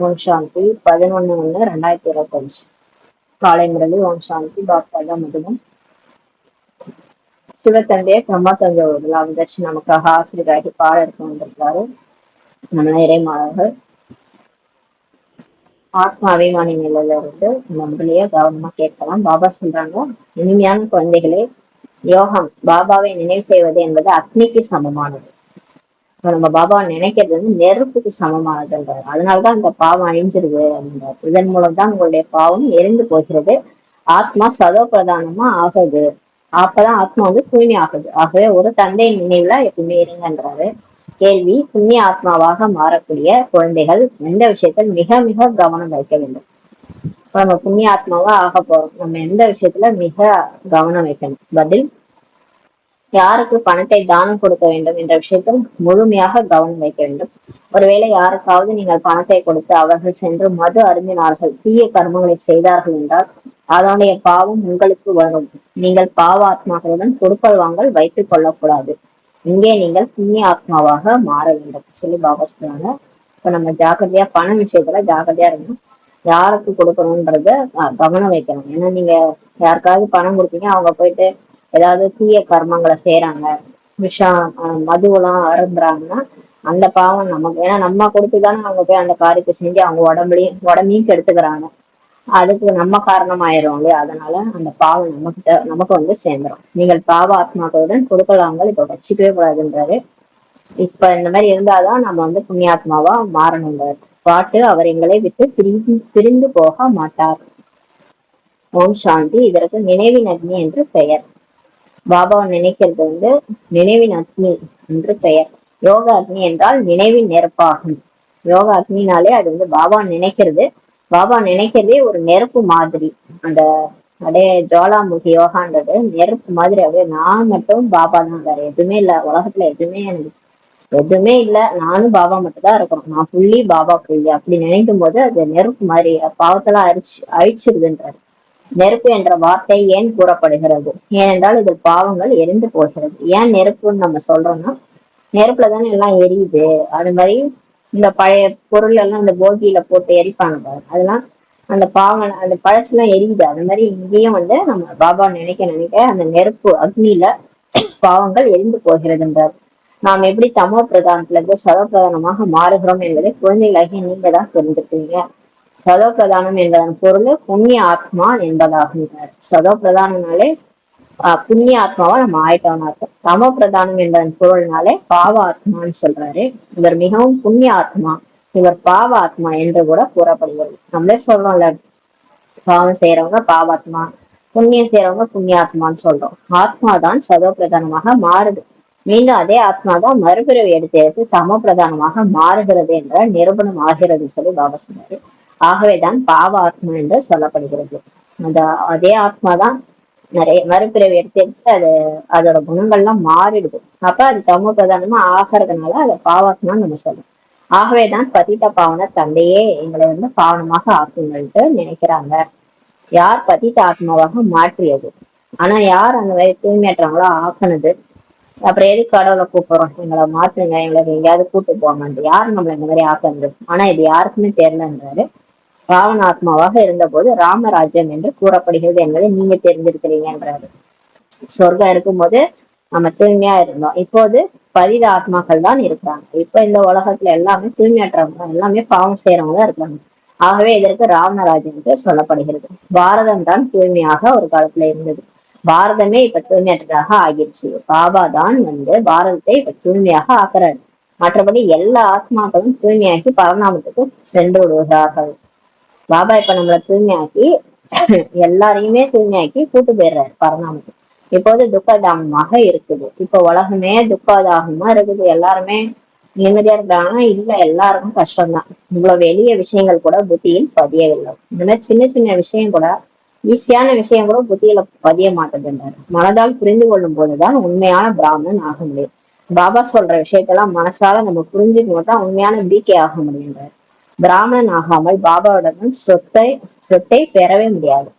ஓம் சாந்தி 11/1/2025 காலை முரளி. ஓம் சாந்தி. பாப்தாதா மதுபன். சிவத்தந்தைய பிரம்மா தந்தை அவர்கள் தர்ஷி நமக்காக ஆசிரியராகி பாட எடுத்து வந்திருக்காரு. நம்ம இறை மாணவர்கள் ஆத்ம அபிமானி நிலையில இருந்து நம்மளையே கவனமா கேட்கலாம். பாபா சொல்றாங்க, இனிமையான குழந்தைகளே, யோகம் பாபாவை நினைவு செய்வது என்பது அக்னிக்கு சமமானது. நம்ம பாபாவை நினைக்கிறது நெருப்புக்கு சமமானதுன்றார். அதனாலதான் இந்த பாவம் அழிஞ்சிருது அப்படின்றார். இதன் மூலம் தான் உங்களுடைய பாவம் எரிந்து போகிறது. ஆத்மா சதோ பிரதானமா ஆகுது. அப்பதான் ஆத்மா தூய்மை ஆகுது. ஆகவே ஒரு தந்தையின் நினைவுல எப்பவுமே இருங்கன்றாரு. கேள்வி: புண்ணிய ஆத்மாவாக மாறக்கூடிய குழந்தைகள் எந்த விஷயத்தில் மிக மிக கவனம் வைக்க வேண்டும்? இப்ப நம்ம புண்ணிய ஆத்மாவா ஆக போறோம், நம்ம எந்த விஷயத்துல மிக கவனம் வைக்கணும்? பதில்: யாருக்கு பணத்தை தானம் கொடுக்க வேண்டும் என்ற விஷயத்தில் முழுமையாக கவனம் வைக்க வேண்டும். ஒருவேளை யாருக்காவது நீங்கள் பணத்தை கொடுத்து அவர்கள் சென்று மது அருந்தினார்கள், தீய கர்மங்களை செய்தார்கள் என்றால் அதனுடைய பாவம் உங்களுக்கு வரும். நீங்கள் பாவ ஆத்மாக்களுடன் கொடுக்கல் வாங்கல் வைத்துக் கொள்ளக்கூடாது. இங்கே நீங்கள் புண்ணிய ஆத்மாவாக மாற வேண்டும் சொல்லி பாபா சொல்றாங்க. இப்ப நம்ம ஜாக்கிரதையா பண விஷயத்துல ஜாக்கிரதையா இருக்கணும். யாருக்கு கொடுக்கணும்ன்றத கவனம் வைக்கணும். ஏன்னா நீங்க யாருக்காவது பணம் கொடுத்தீங்க, அவங்க போயிட்டு ஏதாவது தீய கர்மங்களை செய்யறாங்க, விஷம் மதுவெல்லாம் அருந்துறாங்கன்னா அந்த பாவம் நமக்கு. ஏன்னா நம்ம கொடுத்துதானே அவங்க போய் அந்த காரியத்தை செஞ்சு அவங்க உடம்பையும் கெடுத்துக்கிறாங்க. அதுக்கு நம்ம காரணமாயிரும் இல்லையா? அதனால அந்த பாவம் நமக்கு சேர்ந்துரும். நீங்கள் பாவ ஆத்மாக்களுடன் கொடுக்கலாங்கள் இப்ப வச்சுக்கவே கூடாதுன்றாரு. இப்ப இந்த மாதிரி இருந்தாதான் நம்ம புண்ணியாத்மாவா மாறணுன்றாரு. பாட்டு: அவர் எங்களை விட்டு பிரிந்து போக மாட்டார். ஓம் சாந்தி. இதற்கு நினைவின் அக்னி என்று பெயர். பாபாவை நினைக்கிறது நினைவின் அக்னி என்று பெயர். யோக அக்னி என்றால் நினைவின் நெருப்பாகும். யோக அக்னினாலே அது பாபா நினைக்கிறது. பாபா நினைக்கிறதே ஒரு நெருப்பு மாதிரி. அந்த அப்படியே ஜுவாலாமுகி யோகான்றது நெருப்பு மாதிரி. அப்படியே நான் மட்டும் பாபா தான், வேற எதுவுமே இல்லை உலகத்துல. எதுவுமே இல்லை, நானும் பாபா மட்டும் தான் இருக்கணும். நான் புள்ளி, பாபா புள்ளி அப்படி நினைக்கும் போது அது நெருப்பு மாதிரி பாவத்தெல்லாம் அழிச்சிருதுன்றாரு. நெருப்பு என்ற வார்த்தை ஏன் கூறப்படுகிறது? ஏனென்றால் இது பாவங்கள் எரிந்து போகிறது. ஏன் நெருப்புன்னு நம்ம சொல்றோம்னா, நெருப்புலதானே எல்லாம் எரியுது. அது மாதிரி இந்த பழைய பொருள் எல்லாம் இந்த போகியில போட்டு எரிப்பாங்க, அதெல்லாம் அந்த பாவம் அந்த பழசுலாம் எரியுது. அது மாதிரி இங்கேயும் நம்ம பாபா நினைக்க அந்த நெருப்பு அக்னியில பாவங்கள் எரிந்து போகிறதுன்றார். நாம் எப்படி தமோ பிரதானத்துல இருந்து சதோ பிரதானமாக மாறுகிறோம் என்பதை குழந்தைகளாகி நீங்க தான் தெரிஞ்சுக்கிறீங்க. சதோ பிரதானம் என்பதன் பொருள் புண்ணிய ஆத்மா என்பதாகும். சதோ பிரதானம்னாலே புண்ணிய ஆத்மாவா நம்ம ஆயிட்டோம்னு அர்த்தம். தமோ பிரதானம் என்பதன் பொருள்னாலே பாவ ஆத்மான்னு சொல்றாரு. இவர் மிகவும் புண்ணிய ஆத்மா, இவர் பாவ ஆத்மா என்று கூட கூறப்படுகிறது. நம்மளே சொல்றோம்ல, பாவம் செய்யறவங்க பாவாத்மா, புண்ணியம் செய்யறவங்க புண்ணியாத்மான்னு சொல்றோம். ஆத்மாதான் சதோ பிரதானமாக மாறுது. மீண்டும் அதே ஆத்மாதான் மறுபிறவி எடுத்து தமோ பிரதானமாக மாறுகிறது என்ற நிரூபணம் ஆகிறது சொல்லி பாபா சொன்னாரு. ஆகவேதான் பாவ ஆத்மா என்று சொல்லப்படுகிறது. அந்த அதே ஆத்மாதான் நிறைய மறுபிறவி எடுத்து அதோட குணங்கள்லாம் மாறிடுது. அப்ப அது தமோ பிரதானமா ஆகிறதுனால அதை பாவாத்மான்னு நம்ம சொல்றோம். ஆகவேதான் பதித்த பாவனர் தந்தையே எங்களை பாவனமாக ஆக்குங்கள்ட்டு நினைக்கிறாங்க. யார் பதித்த ஆத்மாவாக மாற்றியது? ஆனா யார் அந்த மாதிரி தூய்மையற்றவங்களா ஆக்குனது? அப்புறம் எது கடவுளை கூப்பிடுறோம், எங்களை மாத்துங்க, எங்களுக்கு எங்கேயாவது கூட்டு போங்கன்ட்டு? யாரு நம்மள இந்த மாதிரி ஆக்குறது? ஆனா இது யாருக்குமே தெரியலன்றாரு. ராவண ஆத்மாவாக இருந்த போது ராமராஜ்யம் என்று கூறப்படுகிறது என்பதை நீங்க தெரிஞ்சிருக்கிறீங்கன்றாரு. சொர்க்கம் இருக்கும்போது நம்ம தூய்மையா இருந்தோம், இப்போது பதித ஆத்மாக்கள் தான் இருக்கிறாங்க. இப்ப இந்த உலகத்துல எல்லாமே தூய்மையற்றவங்க, எல்லாமே பாவம் செய்யறவங்க தான் இருக்காங்க. ஆகவே இதற்கு ராவணராஜ்யம் என்று சொல்லப்படுகிறது. பாரதம் தான் தூய்மையாக ஒரு காலத்துல இருந்தது. பாரதமே இப்ப தூய்மையற்றதாக ஆகிடுச்சு. பாபா தான் பாரதத்தை இப்ப தூய்மையாக ஆக்குறாரு. மற்றபடி எல்லா ஆத்மாக்களும் தூய்மையாக்கி பரநாமத்துக்கு சென்று விடுகிறார்கள். பாபா இப்ப நம்மள தூய்மையாக்கி எல்லாரையுமே தூய்மையாக்கி கூட்டு போயிடுறாரு பரநாமத்துக்கு. இப்போது துக்கதாமமாக இருக்குது. இப்ப உலகமே துக்கதாகமா இருக்குது. எல்லாருமே நிம்மதியா இருக்காங்கன்னா இல்ல, எல்லாருக்கும் கஷ்டம்தான். இவ்வளவு எளிய விஷயங்கள் கூட புத்தியில் பதியவில்லை. இந்த மாதிரி சின்ன சின்ன விஷயம் கூட, ஈஸியான விஷயம் கூட புத்தியில பதிய மாட்டேங்குன்றாரு. மனதால் புரிந்து கொள்ளும் போதுதான் உண்மையான பிராமணன் ஆக முடியும். பாபா சொல்ற விஷயத்தெல்லாம் மனசால நம்ம புரிஞ்சுக்கும் போதுதான் உண்மையான பிகே ஆக முடியுன்றாரு. பிராமணன் ஆகாமல் பாபாவிடம் சொத்தை பெறவே முடியாது.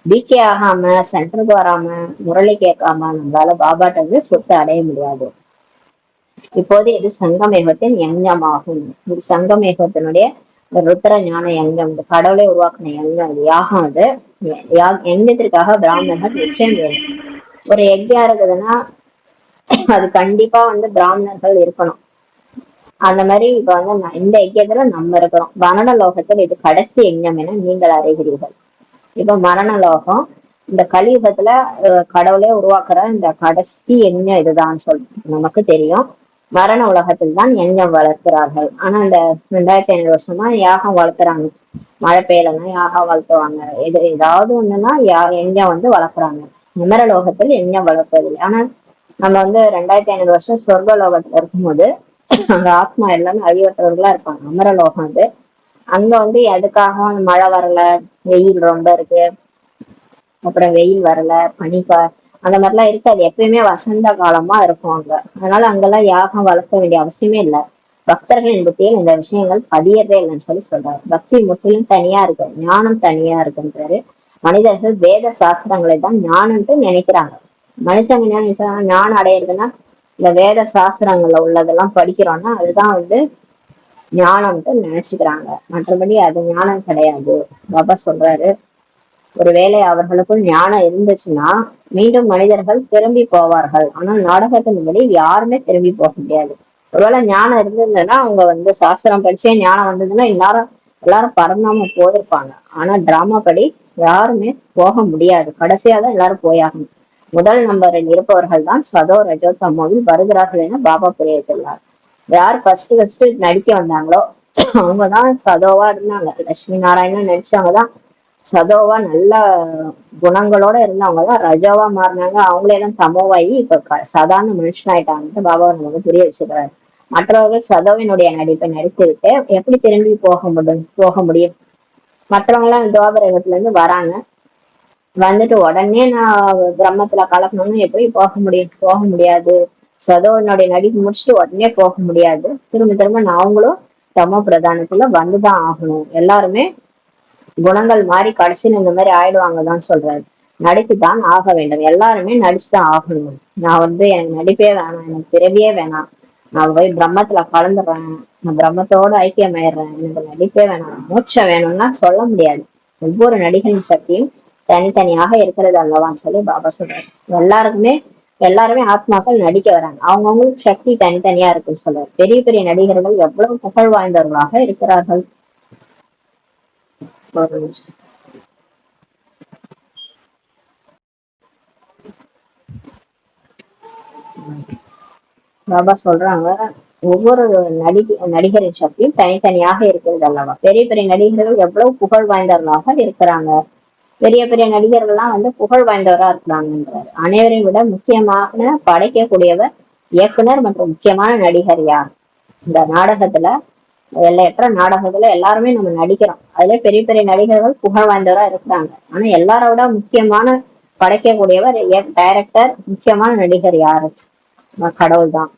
பிகே ஆகாம, சென்டருக்கு வராம, முரளி கேட்காம நம்மளால பாபாட்ட சொத்தை அடைய முடியாது. இப்போது இது சங்கமேகத்தின் யஞமாகும். இது சங்கமேகத்தினுடைய இந்த ருத்ர ஞான யங்கம், இந்த கடவுளை உருவாக்குன யங்கம், யாகம் அது. யங்கத்திற்காக பிராமணர்கள் நிச்சயம் வேணும். ஒரு யஜ்யம் இருக்குதுன்னா அது கண்டிப்பா பிராமணர்கள் இருக்கணும். அந்த மாதிரி இப்ப இந்த யஜ்யத்துல நம்ம இருக்கிறோம். மரண லோகத்தில் இது கடைசி யஜ்யம் என நீங்கள் அறிகிறீர்கள். இப்ப மரண லோகம் இந்த கலியுகத்துல கடவுளே உருவாக்குற இந்த கடைசி யஜ்யம் இதுதான் நமக்கு தெரியும். மரண உலகத்தில் தான் யஜ்யம் வளர்க்கிறார்கள். ஆனா இந்த 2500 வருஷமா யாகம் வளர்க்குறாங்க. மழை பெய்யலன்னா யாகம் வளர்த்துவாங்க. ஏதாவது ஒண்ணுன்னா யஜ்யம் வளர்க்குறாங்க. நிமர லோகத்தில் யஜ்யம் வளர்ப்பதில்லை. ஆனா நம்ம 2500 வருஷம் சொர்க்க லோகத்துல இருக்கும்போது அங்க ஆத்மா எல்லாமே அழிவற்றவர்களா இருப்பாங்க. அமர லோகம் அது. அங்க எதுக்காக மழை வரல, வெயில் ரொம்ப இருக்கு, அப்புறம் வெயில் வரல, பனிக்கா அந்த மாதிரிலாம் இருக்காது. எப்பயுமே வசந்த காலமா இருக்கும் அங்க. அதனால அங்கெல்லாம் யாகம் வளர்க்க வேண்டிய அவசியமே இல்லை. பக்தர்களின் புத்தியில் இந்த விஷயங்கள் பதியறதே இல்லைன்னு சொல்றாரு. பக்தி முற்றிலும் தனியா இருக்கு, ஞானம் தனியா இருக்குன்றாரு. மனிதர்கள் வேத சாஸ்திரங்களை தான் ஞானம்ட்டு நினைக்கிறாங்க. மனுஷங்க என்ன நினைச்சாங்க, ஞானம் அடையிறதுன்னா இந்த வேத சாஸ்திரங்கள்ல உள்ளதெல்லாம் படிக்கிறோம்னா அதுதான் ஞானம்ட்டு நினைச்சுக்கிறாங்க. மற்றபடி அது ஞானம் கிடையாது. பாபா சொல்றாரு, ஒருவேளை அவர்களுக்குள் ஞானம் இருந்துச்சுன்னா மீண்டும் மனிதர்கள் திரும்பி போவார்கள். ஆனால் நாடகத்தின்படி யாருமே திரும்பி போக முடியாது. ஒருவேளை ஞானம் இருந்ததுன்னா அவங்க சாஸ்திரம் படிச்சே ஞானம் வந்ததுன்னா எல்லாரும் பரந்தாம போயிருப்பாங்க. ஆனா டிராமா படி யாருமே போக முடியாது. கடைசியா தான் எல்லாரும் போயாகணும். முதல் நம்பரில் இருப்பவர்கள் தான் சதோ ரஜோ தமோவில் வருகிறார்கள் என பாபா புரிய வைத்துள்ளார். யார் ஃபர்ஸ்ட் நடிக்க வந்தாங்களோ அவங்கதான் சதோவா இருந்தாங்க. லட்சுமி நாராயணன் நடிச்சவங்கதான் சதோவா நல்ல குணங்களோட இருந்தவங்கதான் ரஜோவா மாறினாங்க. அவங்களே தான் தமோவாயி இப்ப சாதாரண மனுஷன் ஆயிட்டாங்கன்னு பாபா நமக்கு புரிய வச்சுக்கிறாரு. மற்றவர்கள் சதோவினுடைய நடிப்பை நடித்துவிட்டு எப்படி திரும்பி போக முடியும்? மற்றவங்க எல்லாம் துவாபரகத்துல இருந்து வராங்க, வந்துட்டு உடனே நான் பிரம்மத்துல கலக்கணும்னு எப்படி போக முடியாது. சதோனுடைய நடிப்பு முடிச்சுட்டு உடனே போக முடியாது. திரும்ப நாங்களும் தமோ பிரதானத்துல வந்துதான் ஆகணும். எல்லாருமே குணங்கள் மாறி கடைசியில் இந்த மாதிரி ஆயிடுவாங்கதான் சொல்றாரு. நடித்துதான் ஆக வேண்டும். எல்லாருமே நடிச்சுதான் ஆகணும். நான் எனக்கு நடிப்பே வேணாம், எனக்கு பிறவியே வேணாம், நான் போய் பிரம்மத்துல கலந்துடுறேன், நான் பிரம்மத்தோட ஐக்கியமாயிடுறேன், எனக்கு நடிப்பே வேணாம், மூச்சம் வேணும்னா சொல்ல முடியாது. ஒவ்வொரு நடிகரின் சக்தியும் தனித்தனியாக இருக்கிறது அல்லவான்னு சொல்லி பாபா சொல்றாரு. எல்லாருமே ஆத்மாக்கள் நடிக்க வராங்க. அவங்கவுங்களுக்கு சக்தி தனித்தனியா இருக்குன்னு சொல்றாரு. பெரிய பெரிய நடிகர்கள் எவ்வளவு புகழ் வாய்ந்தவர்களாக இருக்கிறார்கள். பாபா சொல்றாங்க, ஒவ்வொரு நடிகரின் சக்தியும் தனித்தனியாக இருக்கிறது அல்லவா. பெரிய பெரிய நடிகர்கள் எவ்வளவு புகழ் வாய்ந்தவர்களாக இருக்கிறாங்க. பெரிய பெரிய நடிகர்கள்லாம் புகழ் வாய்ந்தவரா இருக்கிறாங்கன்றாரு. அனைவரையும் விட முக்கியமான படைக்கக்கூடியவர் இயக்குனர் மற்றும் முக்கியமான நடிகர் யார்? இந்த நாடகத்துல, எல்லையற்ற நாடகத்துல எல்லாருமே நம்ம நடிக்கிறோம். அதுல பெரிய பெரிய நடிகர்கள் புகழ் வாய்ந்தவரா இருக்கிறாங்க. ஆனா எல்லாரோட முக்கியமான படைக்கக்கூடியவர் டைரக்டர், முக்கியமான நடிகர் யாரு? கடவுள் தான்.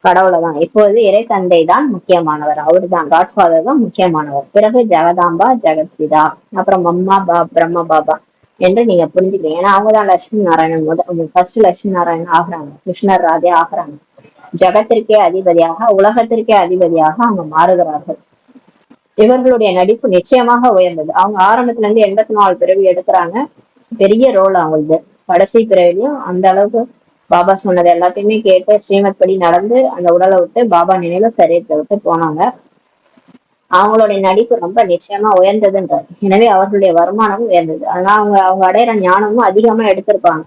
கடவுளை தான். இப்போது இறை தந்தை தான் முக்கியமானவர். அவரு தான் காட்ஃபாதர் தான் முக்கியமானவர். பிறகு ஜெகதாம்பா, ஜெகத்பிதா, அப்புறம் அம்மா பிரம்ம பாபா என்று நீங்க புரிஞ்சுக்கிறீங்க. ஏன்னா அவங்கதான் லட்சுமி நாராயணன் ஃபர்ஸ்ட் லட்சுமி நாராயணன் ஆகுறாங்க, கிருஷ்ணர் ராதே ஆகுறாங்க. ஜகத்திற்கே அதிபதியாக, உலகத்திற்கே அதிபதியாக அவங்க மாறுகிறார்கள். இவர்களுடைய நடிப்பு நிச்சயமாக உயர்ந்தது. அவங்க ஆரம்பத்துல இருந்து 84 பிறவி எடுக்கிறாங்க. பெரிய ரோல் அவங்களுக்கு. கடைசி பிறவிலையும் அந்த அளவுக்கு பாபா சொன்னது எல்லாத்தையுமே கேட்டு ஸ்ரீமத் படி நடந்து அந்த உடலை விட்டு பாபா நினைவு சரீரத்தை விட்டு போனாங்க. அவங்களுடைய நடிப்பு ரொம்ப நிச்சயமா உயர்ந்ததுன்றார். எனவே அவர்களுடைய வருமானமும் உயர்ந்தது. அதனால அவங்க அடையிற ஞானமும் அதிகமா எடுத்திருப்பாங்க.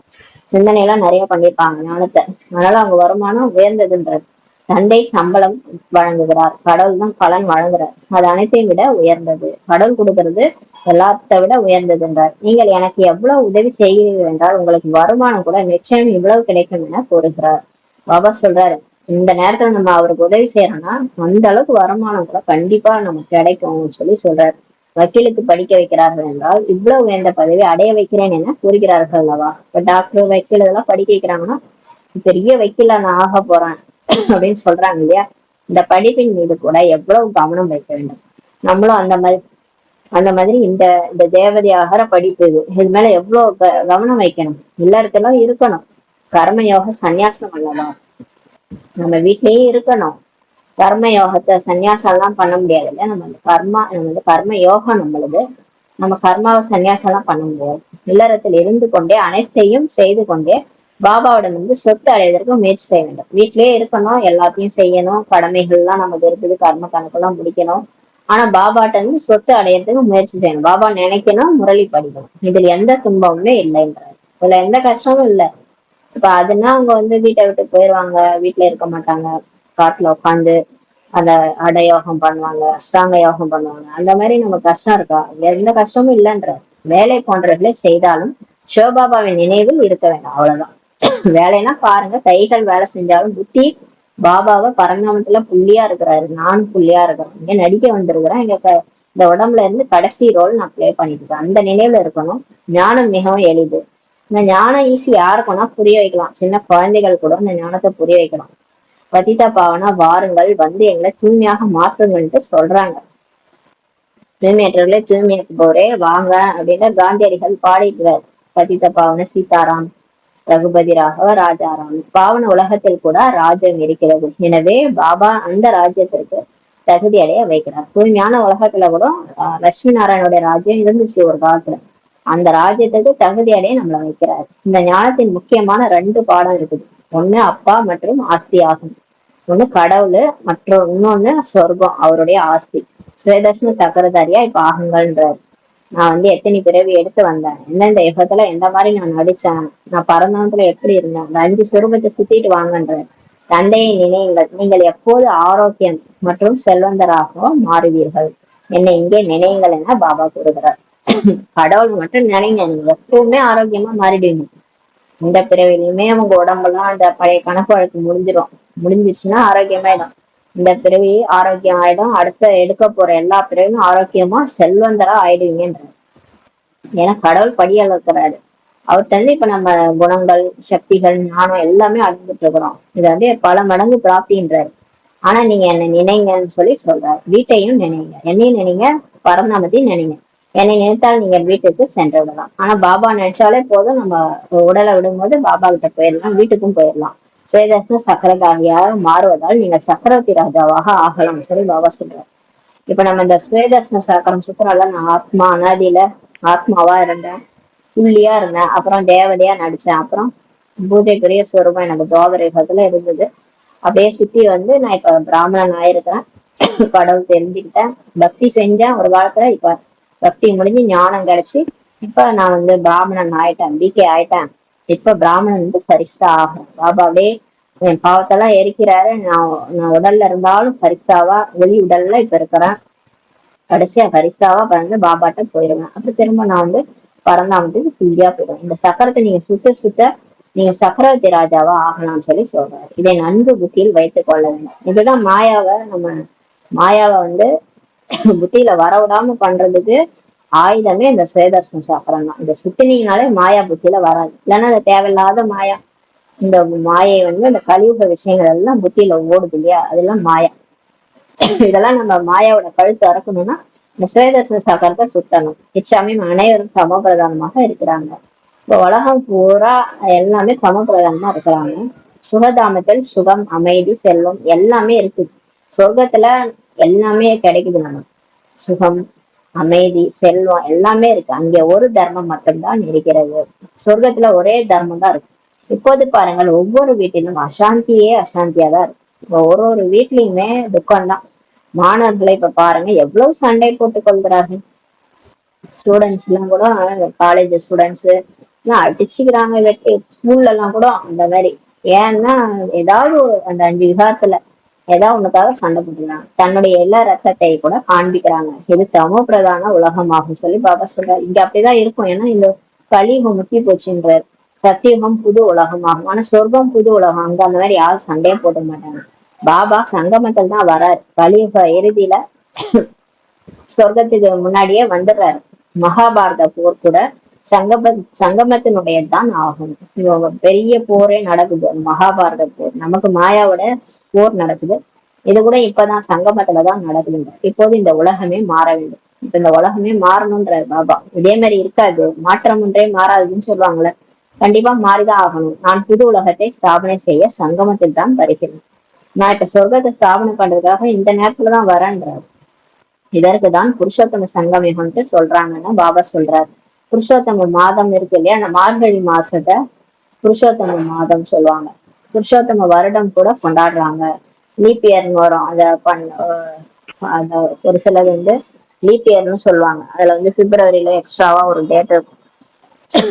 சிந்தனையெல்லாம் நிறைய பண்ணிருப்பாங்க ஞானத்தை. அதனால அவங்க வருமானம் உயர்ந்ததுன்றார். தந்தை சம்பளம் வழங்குகிறார், கடவுள் தான் பலன் வழங்குறார். அது அனைத்தையும் விட உயர்ந்தது. கடவுள் கொடுக்கறது எல்லாத்த விட உயர்ந்ததுன்றார். நீங்கள் எனக்கு எவ்வளவு உதவி செய்கிறீர்கள் என்றால் உங்களுக்கு வருமானம் கூட நிச்சயம் இவ்வளவு கிடைக்கும் என கூறுகிறார். பாபா சொல்றாரு, இந்த நேரத்துல நம்ம அவருக்கு உதவி செய்யறோம்னா அந்த அளவுக்கு வருமானம் கூட கண்டிப்பா நமக்கு கிடைக்கும் சொல்றாரு. வக்கீலுக்கு படிக்க வைக்கிறார்கள் என்றால் இவ்வளவு உயர்ந்த பதவி அடைய வைக்கிறேன் என கூறுகிறார்கள் அல்லவா. இப்ப டாக்டர், வக்கீல் இதெல்லாம் படிக்க வைக்கிறாங்கன்னா பெரிய வக்கீல நான் ஆக போறேன் அப்படின்னு சொல்றாங்க இல்லையா. இந்த படிப்பின் மீது கூட எவ்வளவு கவனம் வைக்க வேண்டும். நம்மளும் அந்த மாதிரி இந்த தேவதையாகிற படிப்பு இது மேல எவ்வளவு கவனம் வைக்கணும். எல்லாருக்கெல்லாம் இருக்கணும். கர்ம யோக சந்நியாசம் அல்லவா. நம்ம வீட்லயே இருக்கணும், கர்ம யோகத்தை சன்னியாசம் எல்லாம் பண்ண முடியாது இல்ல. நம்ம கர்ம யோகம் நம்மளுது. நம்ம கர்மாவை சன்னியாசம் எல்லாம் பண்ண முடியாது. இல்லறத்தில் இருந்து கொண்டே அனைத்தையும் செய்து கொண்டே பாபாவிடம் சொத்து அடைவதற்கு முயற்சி செய்ய வேண்டும். வீட்டிலேயே இருக்கணும், எல்லாத்தையும் செய்யணும், கடமைகள் எல்லாம் நமக்கு இருக்குது, கர்ம கணக்கெல்லாம் முடிக்கணும். ஆனா பாபாட்ட சொத்து அடையறதுக்கு முயற்சி செய்யணும். பாபா நினைக்கணும், முரளி படிக்கணும். இதுல எந்த துன்பமுமே இல்லைன்றாரு. இதுல எந்த கஷ்டமும் இல்லை. இப்ப அதுனா அவங்க வீட்டை விட்டு போயிருவாங்க, வீட்டுல இருக்க மாட்டாங்க, காட்டுல உட்காந்து அந்த அட யோகம் பண்ணுவாங்க, அஷ்டாங்க யோகம் பண்ணுவாங்க. அந்த மாதிரி நம்ம கஷ்டம் இருக்கா? எந்த கஷ்டமும் இல்லைன்ற. வேலை போன்றவர்களை செய்தாலும் சிவபாபாவின் நினைவில் இருக்க வேண்டாம், அவ்வளவுதான். வேலைன்னா பாருங்க, கைகள் வேலை செஞ்சாலும் புத்தி பாபாவை பரந்தாமத்துல புள்ளியா இருக்கிறாரு. நானும் புள்ளியா இருக்கிறேன், இங்க நடிக்க வந்திருக்கிறேன், இந்த உடம்புல இருந்து கடைசி ரோல் நான் பிளே பண்ணிட்டு இருக்கேன், அந்த நினைவுல இருக்கணும். ஞானம் மிகவும் எளிது. இந்த ஞானம் ஈஸி யாருக்கும்னா புரிய வைக்கலாம். சின்ன குழந்தைகள் கூட இந்த ஞானத்தை புரிய வைக்கலாம். பதித பாவனா வாருங்கள், எங்களை தூய்மையாக மாற்றுங்கள்ட்டு சொல்றாங்க. தூய்மையற்றவர்களே தூய்மையாக்குபவரே வாங்க அப்படின்னு காந்தியடிகள் பாடிக்கிறார். பதித பாவன சீதாராம், ரகுபதி ராகவ ராஜாராம். பாவன உலகத்தில் கூட ராஜ்யம் இருக்கிறது. எனவே பாபா அந்த ராஜ்யத்திற்கு தகுதி அடைய வைக்கிறார். தூய்மையான உலகத்துல கூட லட்சுமி நாராயணனுடைய ராஜ்யம் இருந்துச்சு ஒரு காலத்துல. அந்த ராஜ்யத்துக்கு தகுதி அடைய நம்மளை வைக்கிறார். இந்த ஞானத்தின் முக்கியமான 2 பாடம் இருக்குது. ஒண்ணு அப்பா மற்றும் ஆஸ்தி ஆகும். ஒண்ணு கடவுள், மற்றும் இன்னொன்னு சொர்க்கம், அவருடைய ஆஸ்தி. சுயதர்ஷன சக்கரதாரியா இப்ப ஆகுங்கள்ன்றாரு. நான் எத்தனை பிறவி எடுத்து வந்தேன், எந்தெந்த யுகத்துல எந்த மாதிரி நான் நடிச்சேன், நான் பரந்தாமத்துல எப்படி இருந்தேன், அந்த 5 சுரூபத்தை சுத்திட்டு வாங்கன்ற. தந்தையை நினையுங்கள், நீங்கள் எப்போது ஆரோக்கியம் மற்றும் செல்வந்தராக மாறுவீர்கள். என்னை இங்கே நினையுங்கள் என பாபா கூறுகிறார். கடவுள் மட்டும் நினைங்க, நீங்க எப்பவுமே ஆரோக்கியமா மாறிடுவீங்க. இந்த பிறவிலையுமே அவங்க உடம்பெல்லாம் அந்த பழைய கணக்கு வழக்கு முடிஞ்சிச்சுன்னா ஆரோக்கியமாயிடும். இந்த பிறவி ஆரோக்கியம் ஆயிடும், அடுத்த எடுக்க போற எல்லா பிறவியும் ஆரோக்கியமா செல்வந்தரா ஆயிடுவீங்கன்ற. ஏன்னா கடவுள் படியால் இருக்கிறாரு. அவர் இப்ப நம்ம குணங்கள், சக்திகள், ஞானம் எல்லாமே அடைஞ்சிட்டு இருக்கிறோம். இது பல மடங்கு பிராப்தின்றாரு. ஆனா நீங்க என்னை நினைங்கன்னு சொல்றாரு. வீட்டையும் நினைங்க, என்னையும் நினைங்க, பரந்தாமத்தையும் நினைங்க. என்னை நினைத்தால் நீங்க வீட்டுக்கு சென்று விடலாம். ஆனா பாபா நினைச்சாலே போதும், நம்ம உடலை விடும்போது பாபா கிட்ட போயிடலாம், வீட்டுக்கும் போயிடலாம். சுயதர்ஷன சக்கரதாரியாக மாறுவதால் நீங்க சக்கரவர்த்தி ராஜாவாக ஆகலாம் பாபா சொல்றாரு. இப்ப நம்ம இந்த சுயதர்ஷன சக்கரம் சுத்தினால நான் ஆத்மா அனாதியில ஆத்மாவா இருந்தேன், புள்ளியா இருந்தேன், அப்புறம் தேவதையா நடிச்சேன், அப்புறம் பூஜைக்குரிய ஸ்வரூபம் எனக்கு துவாபர யுகத்துல இருந்தது. அப்படியே சுத்தி நான் இப்ப பிராமணன் ஆயிருக்கிறேன். கடவுள் தெரிஞ்சுக்கிட்டேன், பக்தி செஞ்சேன் ஒரு காலத்துல. இப்ப பக்தி முடிஞ்சு ஞானம் கிடைச்சு இப்ப நான் பிராமணன் ஆயிட்டேன், பிகே ஆயிட்டேன். இப்ப பிராமணன் பரிசுத்தா ஆகும். பாபாவே என் பாவத்தெல்லாம் எரிக்கிறாரு. நான் உடல்ல இருந்தாலும் பரிசாவா வெளி உடல்ல இப்ப இருக்கிறேன். கடைசியா பரிசாவா பாபாட்ட போயிருவேன். அப்புறம் திரும்ப நான் பரந்தாமத்துக்கு புள்ளியா போயிடுவேன். இந்த சக்கரத்தை நீங்க சுத்த நீங்க சக்கரவர்த்தி ராஜாவா ஆகலாம்னு சொல்றாரு. இதை நன்கு புத்தியில் வைத்துக் கொள்ள வேண்டும். இதுதான் மாயாவை புத்தியில வரவிடாம பண்றதுக்கு ஆயுதமே இந்த சுயதர்சன சக்கரம் தான். இதை சுத்தினீங்கனாலே மாயா புத்தியில வராது. இல்லைன்னா அது தேவையில்லாத மாயா. இந்த மாயை இந்த கலியுக விஷயங்கள் எல்லாம் புத்தியில ஓடுது இல்லையா, அதெல்லாம் மாயா. இதெல்லாம் நம்ம மாயாவோட கழுத்து அறக்கணும்னா இந்த சுயதர்சன சக்கரத்தை சுத்தணும். இச்சாமி அனைவரும் சமபிரதானமாக இருக்கிறாங்க. இப்ப உலகம் பூரா எல்லாமே சமபிரதானமா இருக்கிறாங்க. சுகதாமத்தில் சுகம், அமைதி, செல்வம் எல்லாமே இருக்குது. சொர்க்கத்துல எல்லாமே கிடைக்குது. நமக்கு சுகம், அமைதி, செல்வம் எல்லாமே இருக்கு. அங்க ஒரு தர்மம் மட்டும்தான் இருக்கிறது. சொர்க்கத்துல ஒரே தர்மம் தான் இருக்கு. இப்போது பாருங்கள், ஒவ்வொரு வீட்டிலும் அசாந்தியே அசாந்தியா தான் இருக்கு. ஒரு வீட்லயுமே துக்கம்தான். மாணவர்களை இப்ப பாருங்க எவ்வளவு சண்டை போட்டுக் கொள்கிறார்கள். ஸ்டூடெண்ட்ஸ் எல்லாம் கூட, காலேஜ் ஸ்டூடெண்ட்ஸ் எல்லாம் அடிச்சுக்கிறாங்க, வெட்டி. ஸ்கூல்ல எல்லாம் கூட அந்த மாதிரி. ஏன்னா ஏதாவது அந்த 5 விகாரத்துல ஏதாவது ஒண்ணுக்காக சண்டை போட்டுக்கிறாங்க. தன்னுடைய எல்லா ரத்தத்தை கூட காண்பிக்கிறாங்க. இது சம பிரதான உலகமாகும் பாபா சொல்றாரு. இங்க அப்படிதான் இருக்கும். ஏன்னா இந்த கலியுகம் முத்தி போச்சுன்றார். சத்தியுகம் புது உலகமாகும். ஆனா சொர்க்கம் புது உலகம். அங்க அந்த மாதிரி யாரும் சண்டையே போட மாட்டாங்க. பாபா சங்கமத்தில் தான் வராரு. கலியுக இறுதியில சொர்க்கத்துக்கு முன்னாடியே வந்துடுறாரு. மகாபாரத போர் கூட சங்கமத்தினுடையதான் ஆகும். பெரிய போரே நடக்குது, மகாபாரத போர். நமக்கு மாயாவோட போர் நடக்குது. இது கூட இப்பதான் சங்கமத்துலதான் நடக்குதுங்க. இப்போது இந்த உலகமே மாற வேண்டும். இப்ப இந்த உலகமே மாறணும்ன்ற பாபா. இதே மாதிரி இருக்காது, மாற்றம் ஒன்றே மாறாதுன்னு சொல்லுவாங்கல்ல. கண்டிப்பா மாறிதான் ஆகணும். நான் புது உலகத்தை ஸ்தாபனை செய்ய சங்கமத்தில் தான் வருகிறேன். நான் இப்ப சொர்க்கத்தை ஸ்தாபனை பண்றதுக்காக இந்த நேரத்துலதான் வரேன்றாரு. இதற்குதான் புருஷோத்தம சங்கமயுகம்ட்டு சொல்றாங்கன்னு பாபா சொல்றாரு. புருஷோத்தம மாதம் இருக்கு இல்லையா, அந்த மார்கழி மாசத்தை புருஷோத்தம மாதம் சொல்லுவாங்க. புருஷோத்தம வருடம் கூட கொண்டாடுறாங்க. லீப் இயர்னு வரும். அத ஒரு சிலது லீப் இயர்னு சொல்லுவாங்க. அதுல பிப்ரவரியில எக்ஸ்ட்ராவா ஒரு டேட் இருக்கும்.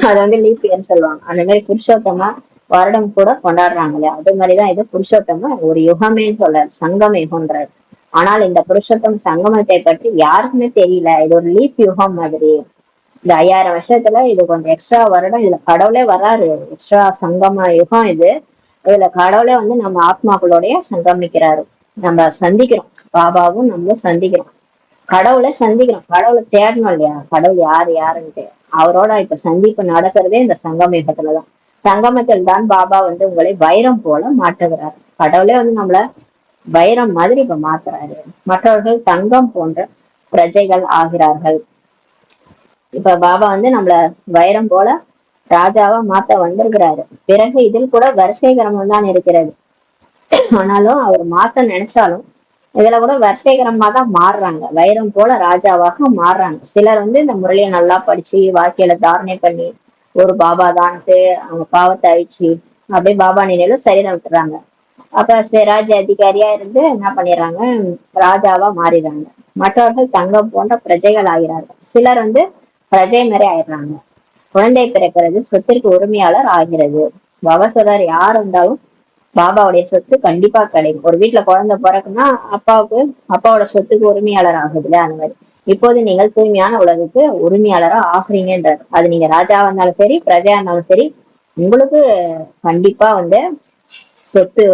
அது லீப் இயர்னு சொல்லுவாங்க. அந்த மாதிரி புருஷோத்தம வருடம் கூட கொண்டாடுறாங்க இல்லையா, அதே மாதிரிதான் இது புருஷோத்தம ஒரு யுகமே சொல்றாரு, சங்கம யுகம்ன்றாரு. ஆனால் இந்த புருஷோத்தம சங்கமத்தை பற்றி யாருக்குமே தெரியல. இது ஒரு லீப் யுகம் மாதிரி. இந்த 5000 வருஷத்துல இது கொஞ்சம் எக்ஸ்ட்ரா வருடம். இதுல கடவுளே வராரு. எக்ஸ்ட்ரா சங்கம யுகம் இது. இதுல கடவுளே நம்ம ஆத்மாக்களோடய சங்கமிக்கிறாரு. நம்ம சந்திக்கிறோம், பாபாவும் நம்மளும் சந்திக்கிறோம். கடவுளை சந்திக்கிறோம். கடவுளை தேடணும் இல்லையா, கடவுள் யாருன்ட்டு. அவரோட இப்ப சந்திப்பு நடக்கிறதே இந்த சங்கம யுகத்துலதான். சங்கமத்தில் தான் பாபா உங்களை வைரம் போல மாற்றுகிறார். கடவுளே நம்மள வைரம் மாதிரி இப்ப மாத்துறாரு. மற்றவர்கள் தங்கம் போன்ற பிரஜைகள் ஆகிறார்கள். இப்ப பாபா நம்மள வைரம் போல ராஜாவா மாத்த வந்திருக்கிறாரு. பிறகு இதில் கூட வரிசை கிரமம் தான் இருக்கிறது. ஆனாலும் அவர் மாத்த நினைச்சாலும் இதுல கூட வரிசைகரமா தான் மாறுறாங்க. வைரம் போல ராஜாவாக மாறுறாங்க. சிலர் இந்த முரளியை நல்லா படிச்சு வாழ்க்கையில தாரணை பண்ணி ஒரு பாபா தான்ட்டு அவங்க பாவத்தை அழிச்சு அப்படியே பாபா நிலையில சரீரம் விட்டுறாங்க. அப்ப ஸ்வராஜ்ய அதிகாரியா இருந்து என்ன பண்ணிடுறாங்க, ராஜாவா மாறிடுறாங்க. மற்றவர்கள் தங்கம் போன்ற பிரஜைகள் ஆகிறார்கள். சிலர் பிரஜை மாதிரி ஆயிடுறாங்க. குழந்தை பிறக்கிறது சொத்திற்கு உரிமையாளர் ஆகிறது. பாபா சொல்றாரு, யார் இருந்தாலும் பாபாவுடைய சொத்து கண்டிப்பா கிடைக்கும். ஒரு வீட்டுல குழந்தை பிறக்குன்னா அப்பாவோட சொத்துக்கு உரிமையாளர் ஆகுதுல, அந்த மாதிரி இப்போது நீங்கள் தூய்மையான உலகுக்கு உரிமையாளரா ஆகுறீங்கன்றார். அது நீங்க ராஜாவா இருந்தாலும் சரி, பிரஜையா இருந்தாலும் சரி, உங்களுக்கு கண்டிப்பா சொத்து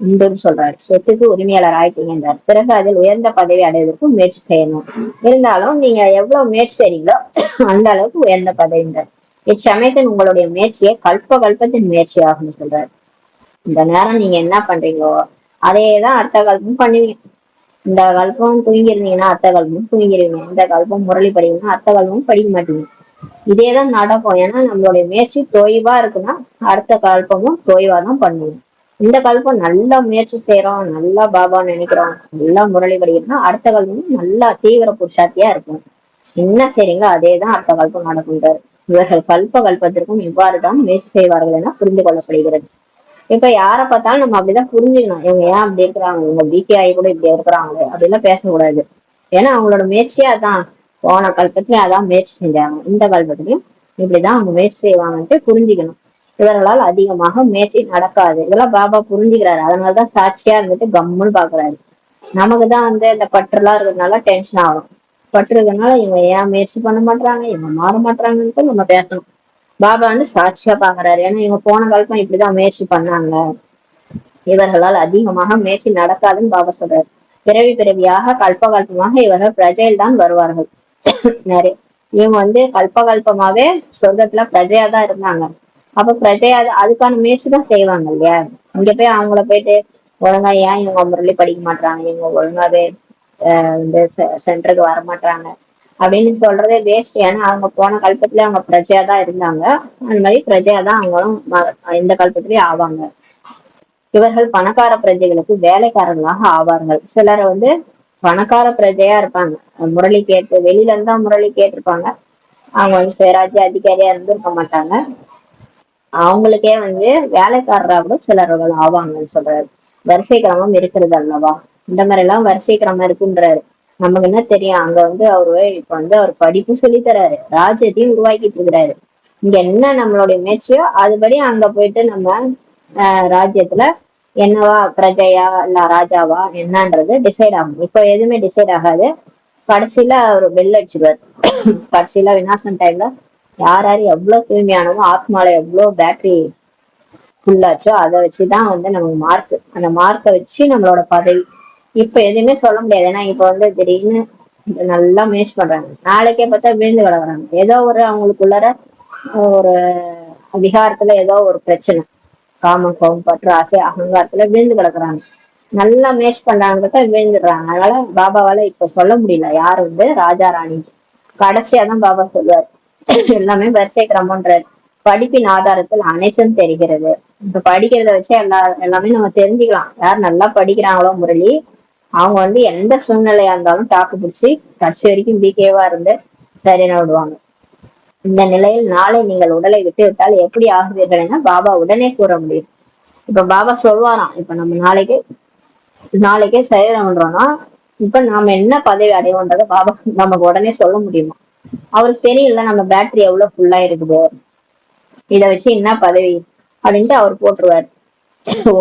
உண்டுன்னு சொல்றாரு. சொத்துக்கு உரிமையாளர் ஆயிட்டீங்கன்றார். பிறகு அதில் உயர்ந்த பதவி அடைவதற்கு முயற்சி செய்யணும். இருந்தாலும் நீங்க எவ்வளவு முயற்சி செய்றீங்களோ அந்த அளவுக்கு உயர்ந்த பதவின்றார். இச்சமயத்தின் உங்களுடைய முயற்சியை கல்பத்தின் முயற்சி ஆகும்னு சொல்றாரு. இந்த நேரம் நீங்க என்ன பண்றீங்களோ அதையேதான் அடுத்த கல்பம் பண்ணுவீங்க. இந்த கல்பம் தூங்கிருந்தீங்கன்னா அடுத்த கல்பமும் தூங்கிடுவீங்க. இந்த கல்பம் முரளி படிக்கணும்னா அடுத்த கல்பமும் படிக்க மாட்டீங்க. இதேதான் நடக்கும். ஏன்னா நம்மளுடைய முயற்சி தொய்வா இருக்குன்னா அடுத்த கல்பமும் தொய்வா தான் பண்ணுவோம். இந்த கல்பம் நல்லா முயற்சி செய்யறோம், நல்லா பாபா நினைக்கிறோம், நல்லா முரளி படிக்கிறோம்னா அடுத்த கல்பமும் நல்லா தீவிர புருஷார்த்தியா இருக்கும். என்ன செய்றீங்களோ அதேதான் அடுத்த கல்பம் நடக்கின்றார். இவர்கள் கல்பத்திற்கும் இவ்வாறுதான் முயற்சி செய்வார்கள் என புரிந்து கொள்ளப்படுகிறது. இப்ப யார பார்த்தாலும் நம்ம அப்படிதான் புரிஞ்சுக்கணும். இவங்க ஏன் அப்படி இருக்கிறாங்க, இவங்க பிகே ஆகி கூட இப்படி இருக்கிறாங்களே அப்படிலாம் பேசக்கூடாது. ஏன்னா அவங்களோட முயற்சியே அதான். போன கல்பத்திலயும் அதான் முயற்சி செஞ்சாங்க, இந்த கல்பத்திலயும் இப்படிதான் அவங்க முயற்சி செய்வாங்கன்ட்டு புரிஞ்சுக்கணும். இவர்களால் அதிகமாக முயற்சி நடக்காது. இதெல்லாம் பாபா புரிஞ்சுக்கிறாரு. அதனாலதான் சாட்சியா இருந்துட்டு கம்முன்னு பாக்குறாரு. நமக்குதான் இந்த பற்றுலாம் இருக்கிறதுனால டென்ஷன் ஆகும். பற்று இருக்கிறதுனால இவங்க ஏன் முயற்சி பண்ண மாட்டாங்க, இவங்க மாற மாட்டாங்கன்ட்டு நம்ம பேசணும். பாபா சாட்சியா பாக்குறாரு. ஏன்னா இவங்க போன காலத்துல இப்படிதான் முயற்சி பண்ணாங்க, இவர்களால் அதிகமாக முயற்சி நடக்காதுன்னு பாபா சொல்றாரு. பிறவியாக கல்பமாக இவர்கள் பிரஜையில் தான் வருவார்கள். நிறைய இவங்க கல்பமாவே சொர்க்கத்துல பிரஜையா தான் இருந்தாங்க. அப்ப பிரஜையா அதுக்கான முயற்சி தான் செய்வாங்க இல்லையா. இங்க போய் அவங்கள போயிட்டு ஒழுங்கா ஏன் இவங்க முரளி படிக்க மாட்டாங்க, இவங்க ஒழுங்காவே சென்டருக்கு வர மாட்டாங்க அப்படின்னு சொல்றதே வேஸ்ட். ஏன்னா அவங்க போன கல்பத்துல அவங்க பிரஜையா தான் இருந்தாங்க. அந்த மாதிரி பிரஜையா தான் அவங்களும் இந்த கல்பத்திலேயே ஆவாங்க. இவர்கள் பணக்கார பிரஜைகளுக்கு வேலைக்காரர்களாக ஆவார்கள். சிலர் பணக்கார பிரஜையா இருப்பாங்க, முரளி கேட்டு வெளியில இருந்தா முரளி கேட்டிருப்பாங்க. அவங்க சுயராஜ்ய அதிகாரியா இருந்திருக்க மாட்டாங்க. அவங்களுக்கே வேலைக்காரரா கூட சிலர்கள் ஆவாங்கன்னு சொல்றாரு. வரிசை கிரமம் இருக்கிறது அல்லவா, இந்த மாதிரி எல்லாம் வரிசை கிரமம் இருக்குன்றாரு. நமக்கு என்ன தெரியும். அங்க அவரு இப்ப அவர் படிப்பு சொல்லி தராரு, ராஜ்யத்தையும் உருவாக்கிட்டு இருக்கிறாரு. இங்க என்ன நம்மளுடைய முயற்சியோ அதுபடி அங்க போயிட்டு நம்ம ராஜ்யத்துல என்னவா பிரஜையா இல்ல ராஜாவா என்னன்றது டிசைட் ஆகும். இப்ப எதுவுமே டிசைட் ஆகாது. கடைசியில அவர் பெல் அடிச்சிருவாரு. கடைசியில விநாசம் டைம்ல யார் எவ்வளவு தூய்மையானதோ, ஆத்மால எவ்வளவு பேட்டரி ஃபுல்லாச்சோ அதை வச்சுதான் நமக்கு மார்க். அந்த மார்க்கை வச்சு நம்மளோட பதவி. இப்ப எதுவுமே சொல்ல முடியாது. ஏன்னா இப்ப திடீர்னு நல்லா முயற்சி பண்றாங்க, நாளைக்கே பார்த்தா விழுந்து கிடக்குறாங்க. ஏதோ ஒரு அவங்களுக்குள்ளார ஒரு விகாரத்துல ஏதோ ஒரு பிரச்சனை, காமம் கோபம் பற்று ஆசை அகங்காரத்துல விழுந்து கிடக்குறாங்க. நல்லா முயற்சி பண்றாங்க பார்த்தா விழுந்துடுறாங்க. அதனால பாபாவால இப்ப சொல்ல முடியல யாரு ராஜா ராணி. கடைசியாதான் பாபா சொல்லுவார், எல்லாமே வரிசை கிரமம்ன்றாரு. படிப்பின் ஆதாரத்தில் அனைத்தும் தெரிகிறது. இப்ப படிக்கிறத வச்சு எல்லாமே நம்ம தெரிஞ்சுக்கலாம். யார் நல்லா படிக்கிறாங்களோ முரளி, அவங்க எந்த சூழ்நிலையா இருந்தாலும் தாக்கு பிடிச்சி கடைசி வரைக்கும் பிகேவா இருந்து சரியான விடுவாங்க. இந்த நிலையில் நாளை நீங்கள் உடலை விட்டு விட்டால் எப்படி ஆகுவீர்கள் என பாபா உடனே கூற முடியும். இப்ப பாபா சொல்வாராம், இப்ப நம்ம நாளைக்கே சரீரம் பண்றோம்னா இப்ப நாம என்ன பதவி அடைவோன்றத பாபா நமக்கு உடனே சொல்ல முடியுமா? அவருக்கு தெரியல நம்ம பேட்டரி எவ்வளவு ஃபுல்லா இருக்குது, இத வச்சு என்ன பதவி அப்படின்ட்டு அவர் போட்டுருவாரு.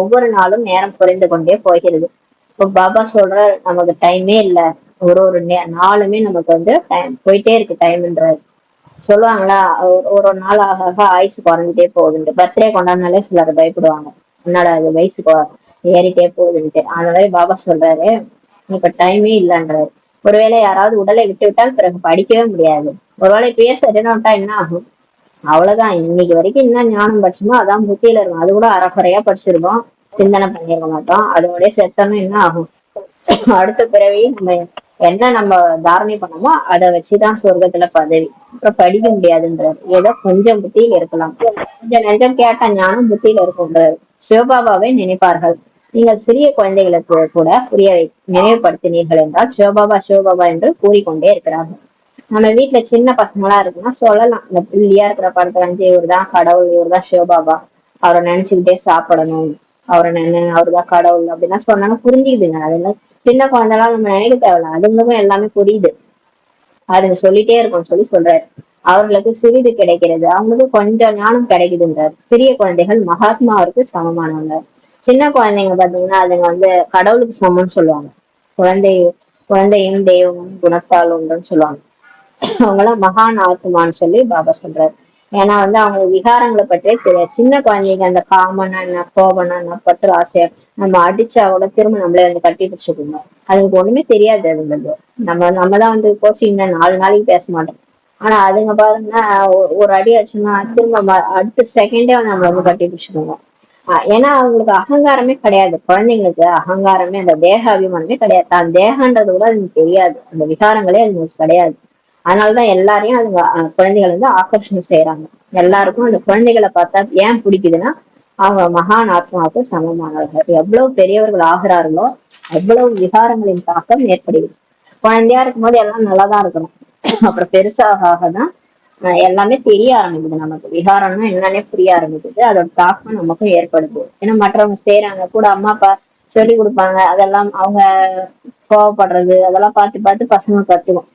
ஒவ்வொரு நாளும் நேரம் குறைந்து கொண்டே போகிறது. இப்போ பாபா சொல்ற நமக்கு டைமே இல்ல, ஒரு நாளுமே நமக்கு டைம் போயிட்டே இருக்கு டைம்ன்றாரு. சொல்லுவாங்களா, ஒரு நாள் ஆக ஆக ஆயுசு குறைஞ்சிட்டே போகுதுன்ட்டு. பர்த்டே கொண்டாடினாலே சிலர் பயப்படுவாங்க, என்னடா அது வயசு ஏறிட்டே போகுதுன்ட்டு. அந்த மாதிரி பாபா சொல்றாரு, இப்ப டைமே இல்லைன்றாரு. ஒருவேளை யாராவது உடலை விட்டு விட்டால் பிறகு படிக்கவே முடியாது. ஒருவேளை பேச விட்டா என்ன ஆகும்? அவ்வளவுதான். இன்னைக்கு வரைக்கும் என்ன ஞானம் படிச்சோமோ அதான் புத்தியில இருக்கும். அது கூட அரைக்குறையா படிச்சிருக்கோம், சிந்தனை பண்ணிருக்க மாட்டோம். அதோடய செத்தோம்னா என்ன ஆகும்? அடுத்த பிறவி நம்ம தாரணை பண்ணோமோ அதை வச்சுதான் சொர்க்கத்துல பதவி. இப்ப படிக்க முடியாதுன்றாரு. ஏதோ கொஞ்சம் புத்தியில இருக்கலாம், கொஞ்சம் நெஞ்சம் கேட்ட ஞானம் புத்தியில இருக்கும்ன்றாரு. சிவபாபாவை நினைப்பார்கள். நீங்கள் சிறிய குழந்தைகளுக்கு கூட நினைவுபடுத்தினீர்கள் என்றால் சிவபாபா சிவபாபா என்று கூறிக்கொண்டே இருக்கிறார்கள். நம்ம வீட்டுல சின்ன பசங்களா இருக்குன்னா சொல்லலாம், இந்த புள்ளியா இருக்கிற படத்துல இவருதான் கடவுள், இவருதான் சிவபாபா, அவரை நினைச்சுக்கிட்டே சாப்பிடணும், அவருதான் கடவுள் அப்படின்னா சொன்னாலும் புரிஞ்சுக்குதுங்க. அதெல்லாம் சின்ன குழந்தைலாம் நம்ம நினைக்க தேவையில்ல, அதுங்களுக்கும் எல்லாமே புரியுது. அதுங்க சொல்லிட்டே இருக்கும் சொல்றாரு. அவர்களுக்கு சிறிது கிடைக்கிறது, அவங்களுக்கு கொஞ்சம் ஞானம் கிடைக்குதுன்றாரு. சிறிய குழந்தைகள் மகாத்மாவிற்கு சமமானவங்க. சின்ன குழந்தைங்க பாத்தீங்கன்னா அதுங்க கடவுளுக்கு சமம்னு சொல்லுவாங்க. குழந்தையும் தெய்வமும் குணத்தால் உண்டுன்னு சொல்லுவாங்க. அவங்களாம் மகான் ஆத்மான்னு சொல்லி பாபா சொல்றாரு. ஏன்னா அவங்க விகாரங்களை பற்றியே தெரியாது. சின்ன குழந்தைங்க அந்த காமனா என்ன, கோபனா என்ன, பற்று ஆசையா நம்ம அடிச்சா கூட திரும்ப நம்மளே கட்டி பிடிச்சிக்கணும். அதுக்கு ஒண்ணுமே தெரியாது. அதுங்களுக்கு நம்மதான் கோச்சிங்க 4 நாளைக்கு பேச மாட்டோம். ஆனா அதுங்க பாருங்கன்னா ஒரு அடி அடிச்சோம்னா திரும்ப அடுத்த செகண்டே நம்ம கட்டி பிடிச்சிக்கோங்க. ஏன்னா அவங்களுக்கு அகங்காரமே கிடையாது. குழந்தைங்களுக்கு அகங்காரமே, அந்த தேக அபிமானமே கிடையாது. தான் தேகன்றது கூட அதுங்களுக்கு தெரியாது. அந்த விகாரங்களே அதுங்களுக்கு கிடையாது. அதனாலதான் எல்லாரையும் அதுங்க குழந்தைகள் ஆகர்ஷணம் செய்யறாங்க. எல்லாருக்கும் அந்த குழந்தைகளை பார்த்தா ஏன் பிடிக்குதுன்னா அவங்க மகான் ஆத்மாவுக்கு சமமானவர்கள். எவ்வளவு பெரியவர்கள் ஆகிறார்களோ அவ்வளவு விகாரங்களின் தாக்கம் ஏற்படுகிறது. குழந்தையா இருக்கும்போது எல்லாம் நல்லாதான் இருக்கணும். அப்புறம் பெருசாக ஆகதான் எல்லாமே தெரிய ஆரம்பிக்குது. நமக்கு விகாரம்னா என்னன்னே புரிய ஆரம்பிக்குது. அதோட தாக்கம் நமக்கும் ஏற்படுது. ஏன்னா மற்றவங்க செய்யறாங்க கூட, அம்மா அப்பா சொல்லி கொடுப்பாங்க, அதெல்லாம் அவங்க கோவப்படுறது அதெல்லாம் பார்த்து பார்த்து பசங்க கத்துக்கும்.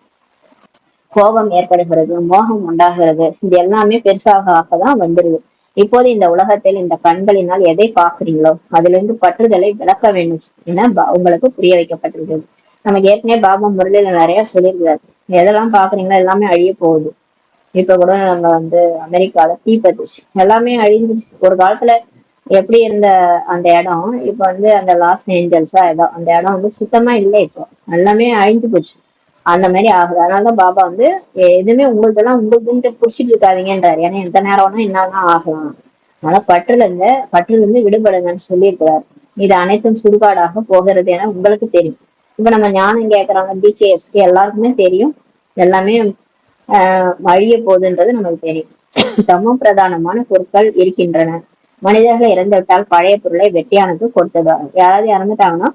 கோபம் ஏற்படுகிறது, மோகம் உண்டாகிறது. இது எல்லாமே பெருசாக ஆகதான் வந்துருது. இப்போது இந்த உலகத்தில் இந்த கண்களினால் எதை பாக்குறீங்களோ அதுல இருந்து பற்றுதலை விளக்க வேண்டும் என உங்களுக்கு புரிய வைக்கப்பட்டிருக்கிறது. நமக்கு ஏற்கனவே பாபா முரளியில நிறைய சொல்லியிருக்காரு. எதெல்லாம் பாக்குறீங்களோ எல்லாமே அழிய போகுது. இப்ப கூட நம்ம அமெரிக்கால தீப்பத்துச்சு, எல்லாமே அழிஞ்சிச்சு. ஒரு காலத்துல எப்படி இருந்த அந்த இடம் இப்ப அந்த லாஸ் ஏஞ்சல்ஸா அந்த இடம் சுத்தமா இல்லை. இப்போ எல்லாமே அழிஞ்சு போச்சு. அந்த மாதிரி ஆகுது. அதனாலதான் பாபா எதுவுமே உங்களுக்கெல்லாம் உங்களுக்குன்ட்டு புடிச்சிட்டு இருக்காதீங்கன்றாரு. ஏன்னா எந்த நேரம்னா என்னதான் ஆகலாம். அதனால பற்றுல இருந்து விடுபடுங்கன்னு சொல்லியிருக்கிறாரு. இது அனைத்தும் சுடுகாடாக போகிறது என உங்களுக்கு தெரியும். இப்ப நம்ம ஞானம் கேட்கறவங்க பிகேஎஸ்க்கு எல்லாருக்குமே தெரியும் எல்லாமே அழிய போகுதுன்றது நமக்கு தெரியும். தமோ பிரதானமான பொருட்கள் இருக்கின்றன. மனிதர்கள் இறந்துவிட்டால் பழைய பொருளை வெட்டியானுக்கு கொடுத்ததாக. யாராவது இறந்துட்டாங்கன்னா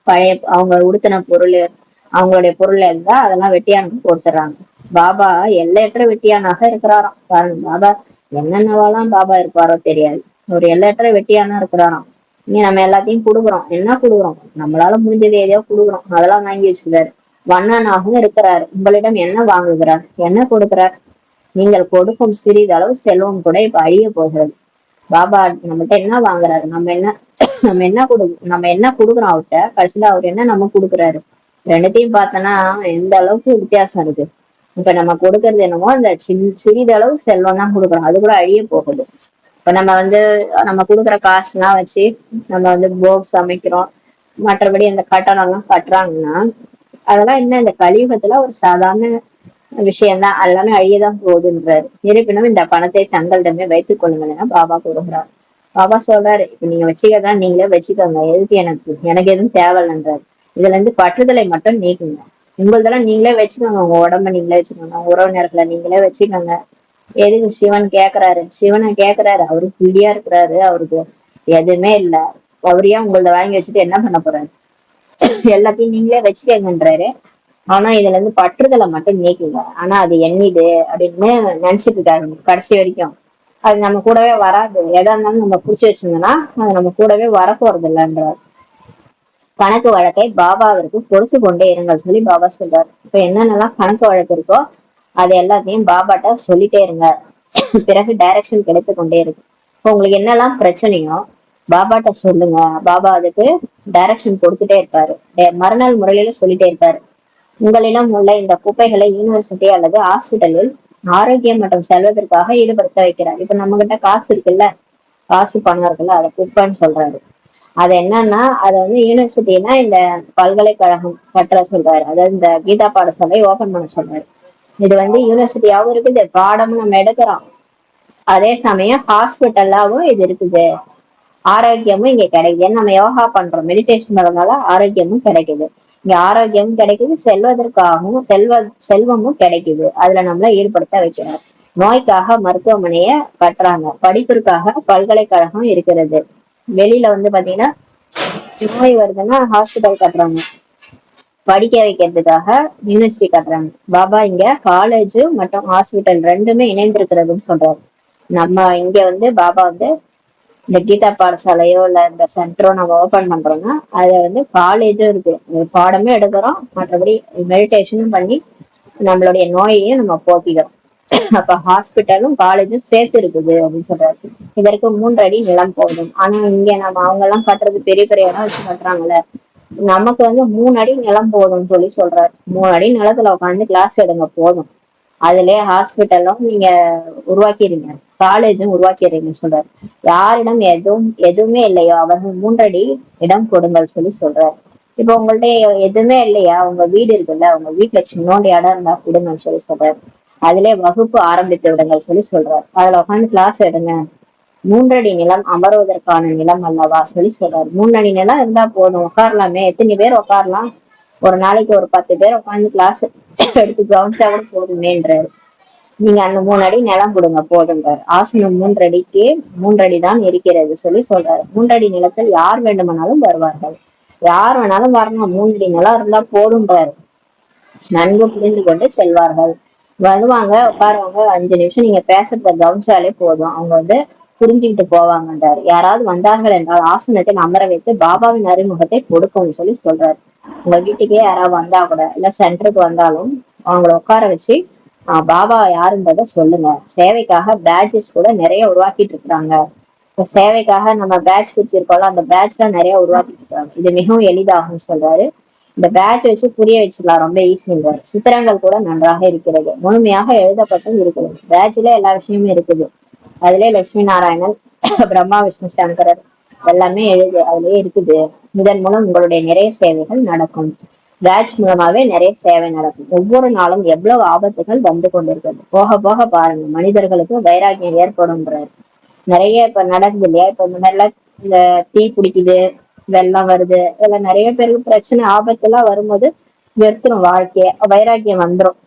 பழைய அவங்க உடுத்தின பொருள், அவங்களுடைய பொருள் இருந்தா அதெல்லாம் வெட்டியானுக்கு கொடுத்துறாங்க. பாபா எல்லையற்ற வெட்டியானாக இருக்கிறாராம். பாருங்க, பாபா என்னென்னவாலாம் பாபா இருப்பாரோ தெரியாது. ஒரு எல்லையற்ற வெட்டியானா இருக்கிறாராம். இங்க நம்ம எல்லாத்தையும் கொடுக்குறோம். என்ன கொடுக்குறோம்? நம்மளால முடிஞ்சது எதையோ கொடுக்குறோம். அதெல்லாம் வாங்கி வச்சுக்கிறாரு. வண்ணனாகவும் இருக்கிறாரு. உங்களிடம் என்ன வாங்குகிறார், என்ன கொடுக்கிறார்? நீங்கள் கொடுக்கும் சிறிதளவு செல்வம் கூட இப்ப அழிய போகிறது. பாபா நம்மகிட்ட என்ன வாங்குறாரு? நம்ம என்ன கொடுக்குறோம் அவர்கிட்ட, கடைசியில அவர் என்ன நம்ம கொடுக்குறாரு? ரெண்டுத்தையும் பார்த்தோன்னா எந்த அளவுக்கு வித்தியாசம் இருக்கு. இப்ப நம்ம கொடுக்கறது என்னமோ அந்த சிறிதளவு செல்வம் தான் கொடுக்குறோம், அது கூட அழிய போகுது. இப்ப நம்ம கொடுக்குற காசுலாம் வச்சு நம்ம போக்ஸ் அமைக்கிறோம், மற்றபடி அந்த கட்டணம் எல்லாம் கட்டுறாங்கன்னா அதெல்லாம் என்ன இந்த கலியுகத்துல ஒரு சாதாரண விஷயம்தான். எல்லாமே அழியதான் போகுதுன்றாரு. இருப்பினும் இந்த பணத்தை தங்களிடமே வைத்துக் கொள்ளுங்கள் என பாபா கூறுகிறார். பாபா சொல்றாரு, இப்ப நீங்க வச்சுக்கதான் நீங்களே வச்சுக்கோங்க, எதுக்கு எனக்கு எதுவும் தேவையில்லைன்றாரு. இதுல இருந்து பற்றுதலை மட்டும் நீக்குங்க. உங்களதெல்லாம் நீங்களே வச்சுக்கோங்க. உங்க உடம்ப நீங்களே வச்சுக்கோங்க, உறவினர்களை நீங்களே வச்சுக்கோங்க. எதுக்கு சிவன் கேக்குறாரு, சிவனை கேக்குறாரு, அவரு புள்ளியா இருக்கிறாரு, அவருக்கு எதுவுமே இல்ல. அவர் ஏன் உங்களத வாங்கி வச்சுட்டு என்ன பண்ண போறாரு, எல்லாத்தையும் நீங்களே வச்சுக்கங்கன்றாரு. ஆனா இதுல இருந்து பற்றுதலை மட்டும் நீக்குங்க, ஆனா அது என்னது அப்படின்னு நினைச்சிட்டு இருக்காரு கடைசி வரைக்கும். அது நம்ம கூடவே வராது, எதா இருந்தாலும் நம்ம புடிச்சு வச்சிருந்தோம்னா அது நம்ம கூடவே வரப்போறது இல்லைன்றார். கணக்கு வழக்கை பாபாவிற்கு பொறுத்து கொண்டே இருங்கள் சொல்லி பாபா சொல்றாரு. இப்ப என்னென்னலாம் கணக்கு வழக்கு இருக்கோ அது எல்லாத்தையும் பாபாட்ட சொல்லிட்டே இருங்க, பிறகு டைரக்ஷன் கிடைத்து கொண்டே இருக்கு. இப்போ உங்களுக்கு என்னெல்லாம் பிரச்சனையோ பாபாட்ட சொல்லுங்க, பாபா அதுக்கு டைரக்ஷன் கொடுத்துட்டே இருப்பாரு, மறுநாள் முறையில சொல்லிட்டே இருப்பாரு. உங்களிடம் உள்ள இந்த குப்பைகளை யூனிவர்சிட்டி அல்லது ஹாஸ்பிட்டலில் ஆரோக்கியம் மற்றும் செல்வதற்காக ஈடுபடுத்த வைக்கிறார். இப்ப நம்ம கிட்ட காசு இருக்குல்ல, காசு பணம் இருக்குல்ல, அதை குப்பைன்னு சொல்றாரு. அது என்னன்னா அது வந்து யூனிவர்சிட்டினா இந்த பல்கலைக்கழகம் கட்டுற சொல்றாரு, அதாவது இந்த கீதா பாடசாலை ஓபன் பண்ண சொல்றாரு. இது வந்து யூனிவர்சிட்டியாவும் இருக்குது, பாடமும் நம்ம எடுக்கிறோம், அதே சமயம் ஹாஸ்பிட்டல்லாவும் இது இருக்குது, ஆரோக்கியமும் இங்க கிடைக்குது. நம்ம யோகா பண்றோம், மெடிடேஷன் பண்றதுனால ஆரோக்கியமும் கிடைக்குது, இங்க ஆரோக்கியமும் கிடைக்குது, செல்வதற்காகவும் செல்வமும் கிடைக்குது. அதுல நம்மள ஈடுபடுத்த வைக்கிறார். நோய்க்காக மருத்துவமனைய கட்டுறாங்க, படிப்பிற்காக பல்கலைக்கழகம் இருக்கிறது. வெளியில வந்து பாத்தீங்கன்னா நோய் வருதுன்னா ஹாஸ்பிட்டல் கட்டுறாங்க, படிக்க வைக்கிறதுக்காக யூனிவர்சிட்டி கட்டுறாங்க. பாபா இங்க காலேஜ் மற்றும் ஹாஸ்பிட்டல் ரெண்டுமே இணைந்திருக்கிறதுன்னு சொல்றாரு. நம்ம இங்க வந்து பாபா வந்து இந்த கீதா பாடசாலையோ இல்ல இந்த சென்டரோ நம்ம ஓபன் பண்றோம்னா அதுல வந்து காலேஜும் இருக்கு, பாடமே எடுக்கிறோம், மற்றபடி மெடிடேஷனும் பண்ணி நம்மளுடைய நோயையும் நம்ம போக்கிக்கிறோம். அப்ப ஹாஸ்பிட்டலும் காலேஜும் சேர்த்து இருக்குது அப்படின்னு சொல்றாரு. இதற்கு 3 அடி நிலம் போதும். ஆனா இங்க நம்ம அவங்க எல்லாம் கட்டுறது பெரிய பெரிய இடம் வச்சு கட்டுறாங்கல்ல, நமக்கு வந்து 3 அடி நிலம் போதும்னு சொல்லி சொல்றாரு. 3 அடி நிலத்துல உட்காந்து கிளாஸ் எடுங்க போதும், அதுலயே ஹாஸ்பிட்டலும் நீங்க உருவாக்கிடுங்க, காலேஜும் உருவாக்கிடுறீங்கன்னு சொல்றாரு. யாரிடம் எதுவுமே இல்லையோ அவர்கள் 3 அடி இடம் கொடுங்கள் சொல்லி சொல்றாரு. இப்ப உங்கள்ட்ட எதுவுமே இல்லையா, உங்க வீடு இருக்குல்ல, உங்க வீட்டுல சின்னோண்டு இடம் இருந்தா கொடுங்கன்னு சொல்லி சொல்றாரு. அதுலயே வகுப்பு ஆரம்பித்து விடுங்கள் சொல்லி சொல்றாரு. அதுல உட்காந்து கிளாஸ் எடுங்க, 3 அடி நிலம் அமர்வதற்கான நிலம் அல்லவா சொல்லி சொல்றாரு. 3 அடி நிலம் இருந்தா போதும், உட்காரலாமே, எத்தனை பேர் உட்காரலாம், ஒரு நாளைக்கு ஒரு 10 பேர் உட்காந்து கிளாஸ் எடுத்து கவனிச்சா கூட போதுமேன்றாரு. நீங்க அந்த 3 அடி நிலம் கொடுங்க போதுன்றாரு. ஆசனம் 3 அடிக்கு 3 அடி தான் இருக்கிறது சொல்லி சொல்றாரு. 3 அடி நிலத்தில் யார் வேண்டுமானாலும் வருவார்கள், யார் வேணாலும் வரணும், 3 அடி நிலம் இருந்தா போதுன்றாரு. நன்கு புரிந்து கொண்டு செல்வார்கள், வருவாங்க உட்காருவாங்க, 5 நிமிஷம் நீங்க பேசுறத கவனிச்சாலே போதும், அவங்க வந்து புரிஞ்சுக்கிட்டு போவாங்கன்றாரு. யாராவது வந்தார்கள் என்றால் ஆசனத்தில் அமர வைத்து பாபாவின் அறிமுகத்தை கொடுக்கும்னு சொல்லி சொல்றாரு. உங்க வீட்டுக்கே யாராவது வந்தா கூட இல்ல சென்டருக்கு வந்தாலும் அவங்கள உட்கார வச்சு பாபா யாருன்றத சொல்லுங்க. சேவைக்காக பேட்சஸ் கூட நிறைய உருவாக்கிட்டு இருக்கிறாங்க. இப்ப சேவைக்காக நம்ம பேட்ச் கொடுத்திருக்கோம்ல, அந்த பேட்ச் எல்லாம் நிறைய உருவாக்கிட்டு இருக்காங்க. இது மிகவும் எளிதாகும் சொல்றாரு. இந்த பேட்ச் வச்சு புரிய வச்சிடலாம், ரொம்ப ஈஸிங்கிறார். சித்திரங்கள் கூட நன்றாக இருக்கிறது, முழுமையாக எழுதப்பட்டும் இருக்குது. பேட்ச்ல எல்லா விஷயமும் இருக்குது. அதுலயே லட்சுமி நாராயணன், பிரம்மா விஷ்ணு சங்கரர் எல்லாமே அதுலயே இருக்குது. இதன் மூலம் உங்களுடைய நிறைய சேவைகள் நடக்கும். பேட்ச் மூலமாவே நிறைய சேவை நடக்கும். ஒவ்வொரு நாளும் எவ்வளவு ஆபத்துகள் வந்து கொண்டிருக்கிறது, போக போக பாருங்க மனிதர்களுக்கு வைராக்கியம் ஏற்படும்ன்றாரு. நிறைய இப்ப நடக்குது இல்லையா, இப்ப முன்னாடிலாம் இந்த தீ பிடிக்குது, வெள்ளம் வருது, இதுல நிறைய பேருக்கு பிரச்சனை ஆபத்து எல்லாம் வரும்போது வெறுத்துரும் வாழ்க்கைய, வைராக்கியம் வந்துரும்.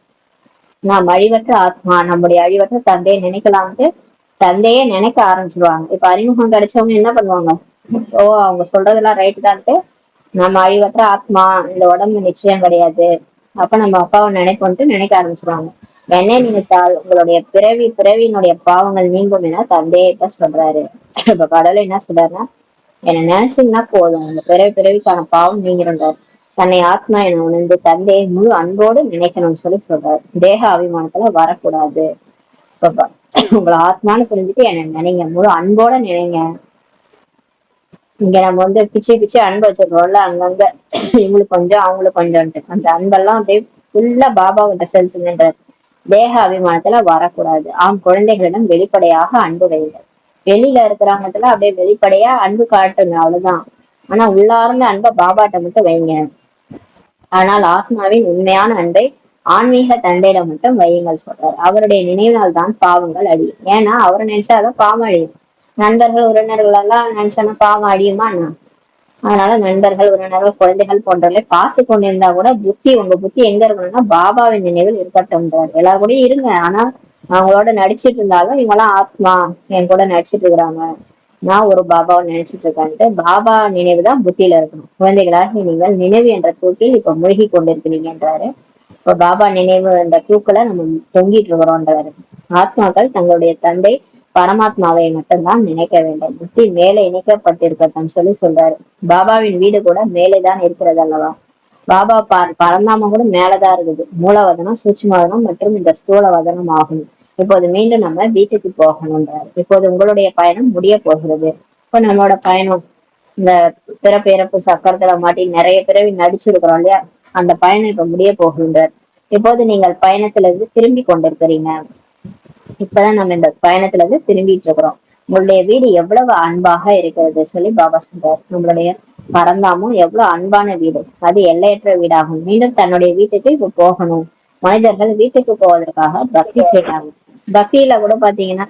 நாம் அழிவற்ற ஆத்மா, நம்முடைய அழிவற்ற தந்தையை நினைக்கலாம்ட்டு தந்தையே நினைக்க ஆரம்பிச்சிருவாங்க. இப்ப அறிமுகம் கிடைச்சவங்க என்ன பண்ணுவாங்க, ஓ அவங்க சொல்றதெல்லாம் ரைட்டு தான்ட்டு நம்ம அழிவற்ற ஆத்மா, இந்த உடம்பு நிச்சயம் கிடையாது, அப்ப நம்ம அப்பாவை நினைப்போன்ட்டு நினைக்க ஆரம்பிச்சிருவாங்க. என்னை நினைத்தால் உங்களுடைய பிறவியினுடைய பாவங்கள் நீங்கும் என தந்தையே இப்ப சொல்றாரு. இப்ப கடவுள் என்ன சொல்றாருன்னா, என்னை நினைச்சீங்கன்னா போதும், உங்க பிறவிக்கான பாவம் நீங்கிருந்தார். தன்னை ஆத்மா என உணர்ந்து தந்தையை முழு அன்போடு நினைக்கணும்னு சொல்லி சொல்றாரு. தேக அபிமானத்துல வரக்கூடாது. உங்களை ஆத்மான்னு புரிஞ்சுட்டு என்ன நினைங்க, முழு அன்போட நினைங்க. இங்க நம்ம வந்து பிச்சை பிச்சை அன்பு வச்சிருக்கோம்ல, அங்கங்க இவங்களுக்கு கொஞ்சம் அவங்களுக்கு கொஞ்சம்ட்டு அந்த அன்பெல்லாம் அப்படியே ஃபுல்லா பாபாவிட்ட செலுத்துங்கன்ற. தேக அபிமானத்துல வரக்கூடாது. குழந்தைகளிடம் வெளிப்படையாக அன்பு வைங்க. வெளியில இருக்கிறவங்கத்துல அப்படியே வெளிப்படையா அன்பு காட்டுங்க, அவ்வளவுதான். ஆனா உள்ளார்ந்த அன்பை பாபாட்ட மட்டும் வைங்க. ஆனால் ஆத்மாவின் உண்மையான அன்பை ஆன்மீக தந்தையிடம் மட்டும் வையுங்கள் சொல்றாரு. அவருடைய நினைவினால் தான் பாவங்கள் அழியும். ஏன்னா அவரை நினைச்சாதான் பாவம் அழியும். நண்பர்கள் உறவினர்கள் எல்லாம் நினைச்சானா பாவம் அழியுமா என்ன? அதனால நண்பர்கள் உறவினர்கள் குழந்தைகள் போன்றவர்களை பார்த்து கொண்டிருந்தா கூட உங்க புத்தி எங்க இருக்கணும்னா பாபாவின் நினைவில் இருக்கட்டும். எல்லாரும் கூட இருங்க, ஆனா அவங்களோட நடிச்சிட்டு இருந்தாலும் இவங்கெல்லாம் ஆத்மா என் கூட நடிச்சிட்டு இருக்கிறாங்க, நான் ஒரு பாபாவை நினைச்சிட்டு இருக்கேன்ட்டு பாபா நினைவுதான் புத்தியில இருக்கணும். குழந்தைகளாக நீங்கள் நினைவு என்ற தூக்கில் இப்ப மூழ்கி கொண்டிருக்கிறீங்கன்றாரு. இப்ப பாபா நினைவு என்ற தூக்குல நம்ம தொங்கிட்டு இருக்கிறோன்றாரு. ஆத்மாக்கள் தங்களுடைய தந்தை பரமாத்மாவை மட்டும்தான் நினைக்க வேண்டும், புத்தி மேலே இணைக்கப்பட்டிருக்கட்டும் சொல்லி சொல்றாரு. பாபாவின் வீடு கூட மேலேதான் இருக்கிறது அல்லவா. பாபா பரந்தாம கூட மேலதான் இருக்குது. மூலவதனம், சூட்சுமவதனம் மற்றும் இந்த ஸ்தூல வதனம் ஆகும். இப்போது மீண்டும் நம்ம வீட்டுக்கு போகணும்ன்றாரு. இப்போது உங்களுடைய பயணம் முடிய போகிறது. இப்போ நம்மளோட பயணம் இந்த பிறப்பு இறப்பு சக்கரத்துல மாட்டி நிறைய பிறவி நடிச்சிருக்கிறோம் இல்லையா, அந்த பயணம் இப்ப முடிய போகின்றார். இப்போது நீங்கள் பயணத்துல இருந்து திரும்பி கொண்டிருக்கிறீங்க. இப்பதான் நம்ம இந்த பயணத்துல இருந்து திரும்பிட்டு இருக்கிறோம். உங்களுடைய வீடு எவ்வளவு அன்பாக இருக்கிறது சொல்லி பாபா சொல்றாரு. நம்மளுடைய பரந்தாமும் எவ்வளவு அன்பான வீடு, அது எல்லையற்ற வீடாகும். மீண்டும் தன்னுடைய வீட்டுக்கு இப்ப போகணும். மனிதர்கள் வீட்டுக்கு போவதற்காக பக்தி செய்யறாங்க. பக்தியில கூட பாத்தீங்கன்னா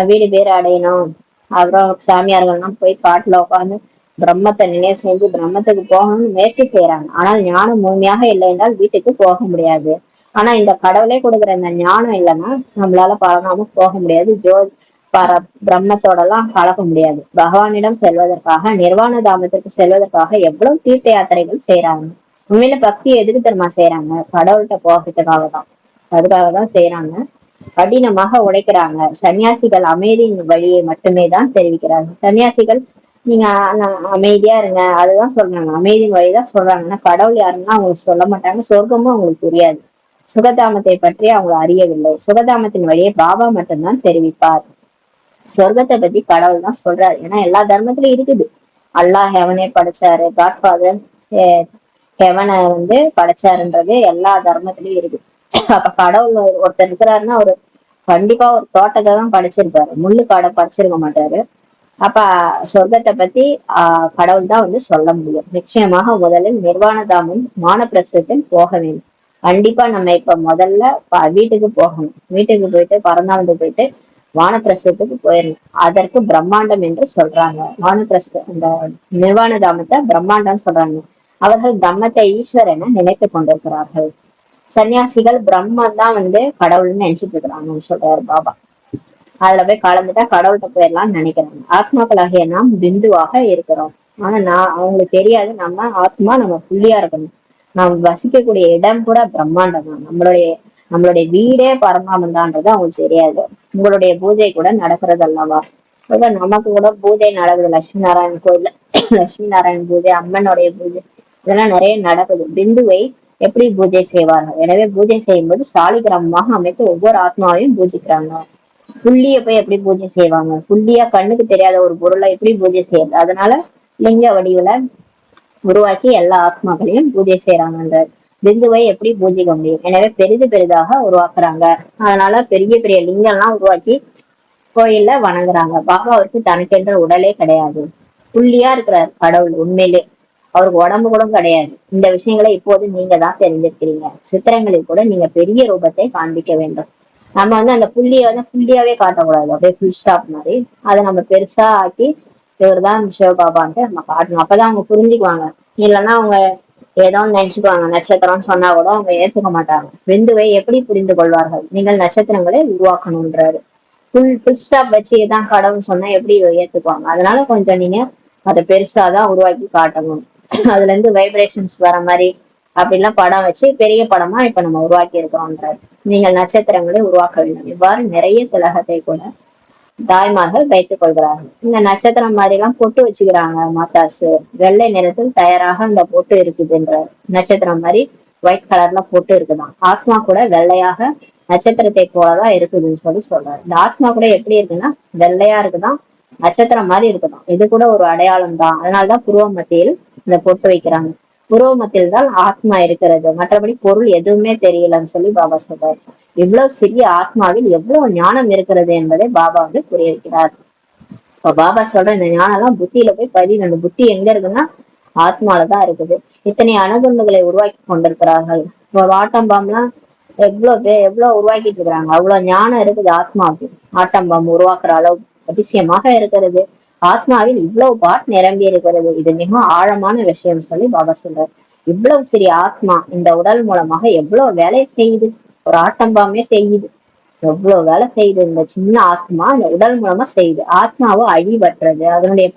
வீடு பேர் அடையணும், அப்புறம் சாமியார்கள்லாம் போய் காட்டுல உட்காந்து பிரம்மத்தை நினைவு செஞ்சு பிரம்மத்துக்கு போகணும்னு முயற்சி செய்யறாங்க. ஆனால் ஞானம் முழுமையாக இல்லை என்றால் வீட்டுக்கு போக முடியாது. ஆனா இந்த கடவுளே கொடுக்குற இந்த ஞானம் இல்லைன்னா நம்மளால பலனாம போக முடியாது. பிரம்மத்தோட எல்லாம் கலக்க முடியாது. பகவானிடம் செல்வதற்காக, நிர்வாண தாமத்திற்கு செல்வதற்காக எவ்வளவு தீர்த்த யாத்திரைகள் செய்யறாங்க. உண்மையில பக்தி எதுக்கு தெரியுமா செய்யறாங்க? கடவுள்கிட்ட போகிறதுக்காக தான். அதுக்காக தான் செய்யறாங்க. கடினமாக உழைக்கிறாங்க. சன்னியாசிகள் அமைதியின் வழியை மட்டுமே தான் தெரிவிக்கிறாங்க. சன்னியாசிகள் நீங்க அமைதியா இருங்க அதுதான் சொல்றாங்க, அமைதியின் வழிதான் சொல்றாங்கன்னா கடவுள் யாருன்னா அவங்களுக்கு சொல்ல மாட்டாங்க. சொர்க்கமும் அவங்களுக்கு தெரியாது. சுகதாமத்தை பற்றி அவங்க அறியவில்லை. சுகதாமத்தின் வழியை பாபா மட்டும்தான் தெரிவிப்பார். சொர்க்கத்தை பத்தி கடவுள் தான் சொல்றாரு. ஏன்னா எல்லா தர்மத்திலயும் இருக்குது. அல்லாஹ் ஹெவனே படைச்சாரு, காட்ஃபாதர் ஹெவனை படைச்சாருன்றது எல்லா தர்மத்திலயும் இருக்கு. அப்ப கடவுள் ஒருத்தர் இருக்கிறாருன்னா ஒரு கண்டிப்பா ஒரு தோட்டத்தை தான் படைச்சிருப்பாரு, முள்ளு காடை படைச்சிருக்க மாட்டாரு. அப்ப சொர்க்கத்தை பத்தி கடவுள் தான் சொல்ல முடியும். நிச்சயமாக முதலில் நிர்வாண தாமம் வானப்பிரஸ்தத்தில் போக வேண்டும். கண்டிப்பா நம்ம இப்ப முதல்ல வீட்டுக்கு போகணும். வீட்டுக்கு போயிட்டு பரந்தாமத்துக்கு போயிட்டு வானப்பிரஸ்தத்துக்கு போயிடணும். அதற்கு பிரம்மாண்டம் என்று சொல்றாங்க. வானப்பிரஸ்த இந்த நிர்வாண தாமத்தை பிரம்மாண்டம் சொல்றாங்க. அவர்கள் பிரம்மத்தை ஈஸ்வரனை நினைத்து கொண்டிருக்கிறார்கள். சன்னியாசிகள் பிரம்மன் தான் கடவுள்னு நினைச்சிட்டு இருக்கிறாங்கன்னு சொல்றாரு பாபா. அதுல போய் கலந்துட்டா கடவுள்கிட்ட போயிடலாம்னு நினைக்கிறாங்க. ஆத்மாக்களாகிய நாம் பிந்துவாக இருக்கிறோம். ஆனா அவங்களுக்கு தெரியாது நம்ம ஆத்மா, நம்ம புள்ளியா இருக்கணும். நாம் வசிக்கக்கூடிய இடம் கூட பிரம்மாண்டம் தான். நம்மளுடைய வீடே பரந்தாமம் தான்ன்றது அவங்களுக்கு தெரியாது. உங்களுடைய பூஜை கூட நடக்கிறது அல்லவா. நமக்கு கூட பூஜை நடக்குது. லட்சுமி நாராயணன் கோயில்ல லட்சுமி நாராயணன் பூஜை, அம்மனுடைய பூஜை, இதெல்லாம் நிறைய நடக்குது. பிந்துவை எப்படி பூஜை செய்வார்கள்? எனவே பூஜை செய்யும்போது சாலிகிராமமாக அமைத்து ஒவ்வொரு ஆத்மாவையும் பூஜிக்கிறாங்க. புள்ளிய போய் எப்படி பூஜை செய்வாங்க? புள்ளியா கண்ணுக்கு தெரியாத ஒரு பொருளை எப்படி பூஜை செய்யறது? அதனால லிங்க வடிவுல உருவாக்கி எல்லா ஆத்மாக்களையும் பூஜை செய்யறாங்கன்ற பிந்துவை எப்படி பூஜிக்க முடியும்? எனவே பெரிதாக உருவாக்குறாங்க. அதனால பெரிய பெரிய லிங்கம் எல்லாம் உருவாக்கி கோயில்ல வணங்குறாங்க. பாபாவுக்கு தனக்கென்ற உடலே கிடையாது. புள்ளியா இருக்கிறார் கடவுள். உண்மையிலே அவருக்கு உடம்பு கூட கிடையாது. இந்த விஷயங்களை இப்போது நீங்க தான் தெரிஞ்சிருக்கிறீங்க. சித்திரங்களில் கூட நீங்க பெரிய ரூபத்தை காண்பிக்க வேண்டும். நம்ம அந்த புள்ளிய புள்ளியாவே காட்டக்கூடாது. அப்படியே ஃபுல் ஸ்டாப் மாதிரி அதை நம்ம பெருசா ஆக்கி இவர்தான் சிவபாபான்ட்டு நம்ம காட்டணும். அப்பதான் அவங்க புரிஞ்சுக்குவாங்க. இல்லைன்னா அவங்க ஏதோ நினைச்சுக்குவாங்க. நட்சத்திரம்னு சொன்னா கூட அவங்க ஏத்துக்க மாட்டாங்க. பிந்துவை எப்படி புரிந்து கொள்வார்கள்? நீங்கள் நட்சத்திரங்களை உருவாக்கணும்ன்றாரு. ஃபுல் ஸ்டாப் வச்சுதான் கடவுள் சொன்னா எப்படி ஏத்துக்குவாங்க? அதனால கொஞ்சம் நீங்க அதை பெருசாதான் உருவாக்கி காட்டணும். அதுல இருந்து வைப்ரேஷன்ஸ் வர மாதிரி அப்படிலாம் படம் வச்சு பெரிய படமா இப்ப நம்ம உருவாக்கி இருக்கிறோம்ன்றாரு. நீங்கள் நட்சத்திரங்களை உருவாக்க வேண்டும். இவ்வாறு நிறைய திலகத்தை கூட தாய்மார்கள் வைத்துக் கொள்கிறார்கள். இந்த நட்சத்திரம் மாதிரி எல்லாம் பொட்டு வச்சுக்கிறாங்க மாதாசு. வெள்ளை நிறத்தில் தயாராக அந்த பொட்டு இருக்குதுன்ற நட்சத்திரம் மாதிரி ஒயிட் கலர்ல பொட்டு இருக்குதான். ஆத்மா கூட வெள்ளையாக நட்சத்திரத்தை போலதான் இருக்குதுன்னு சொல்றாரு. இந்த ஆத்மா கூட எப்படி இருக்குன்னா வெள்ளையா இருக்குதான், நட்சத்திரம் மாதிரி இருக்குதான். இது கூட ஒரு அடையாளம் தான். அதனாலதான் புருவ மத்தியில் இந்த பொட்டு வைக்கிறாங்க. புருவ மத்தியில் தான் ஆத்மா இருக்கிறது, மற்றபடி பொருள் எதுவுமே தெரியலன்னு பாபா சொல்றாரு. இவ்வளவு சிறிய ஆத்மாவில் எவ்வளவு ஞானம் இருக்கிறது என்பதை பாபா புரிய வைக்கிறார். இப்ப பாபா சொல்ற இந்த ஞானம் எல்லாம் புத்தியில போய் பதினொன்று. புத்தி எங்க இருக்குன்னா ஆத்மாலதான் இருக்குது. இத்தனை அணுகுண்டுகளை உருவாக்கி கொண்டிருக்கிறார்கள். இப்ப ஆட்டம்பாம்லாம் எவ்வளவு உருவாக்கிட்டு இருக்கிறாங்க. அவ்வளவு ஞானம் இருக்குது ஆத்மாவுக்கு. ஆட்டம்பாம் உருவாக்குற அளவு அதிசயமாக இருக்கிறது. ஆத்மாவில் இவ்வளவு பாட் நிரம்பி இருக்கிறது. இது மிக ஆழமான விஷயம் பாபா சொல்றாரு. இவ்வளவு சிறிய ஆத்மா இந்த உடல் மூலமாக எவ்வளவு வேலை செய்யுது. ஒரு ஆட்டம்பாமே செய்யுது. எவ்வளவு வேலை செய்யுது இந்த சின்ன ஆத்மா, அந்த உடல் மூலமா செய்யுது. ஆத்மாவும் அழிவற்றது. அதனுடைய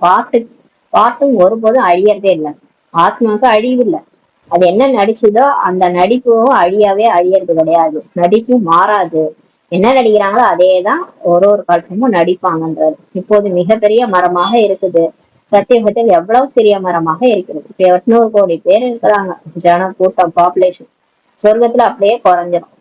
பாட்டும் ஒருபோதும் அழியறதே இல்லை. ஆத்மாவுக்கு அழிவு இல்லை. அது என்ன நடிச்சுதோ அந்த நடிப்பும் அழியறது கிடையாது. நடிப்பும் மாறாது. என்ன நடிக்கிறாங்களோ அதேதான் ஒரு கல்பமும் நடிப்பாங்கன்றது. இப்போது மிகப்பெரிய மரமாக இருக்குது. சத்தியுகத்தில் எவ்வளவு சிறிய மரமாக இருக்கிறது. இப்ப 800 கோடி பேர் இருக்கிறாங்க. ஜன கூட்டம், பாப்புலேஷன். சொர்க்கத்துல அப்படியே குறைஞ்சிடும்.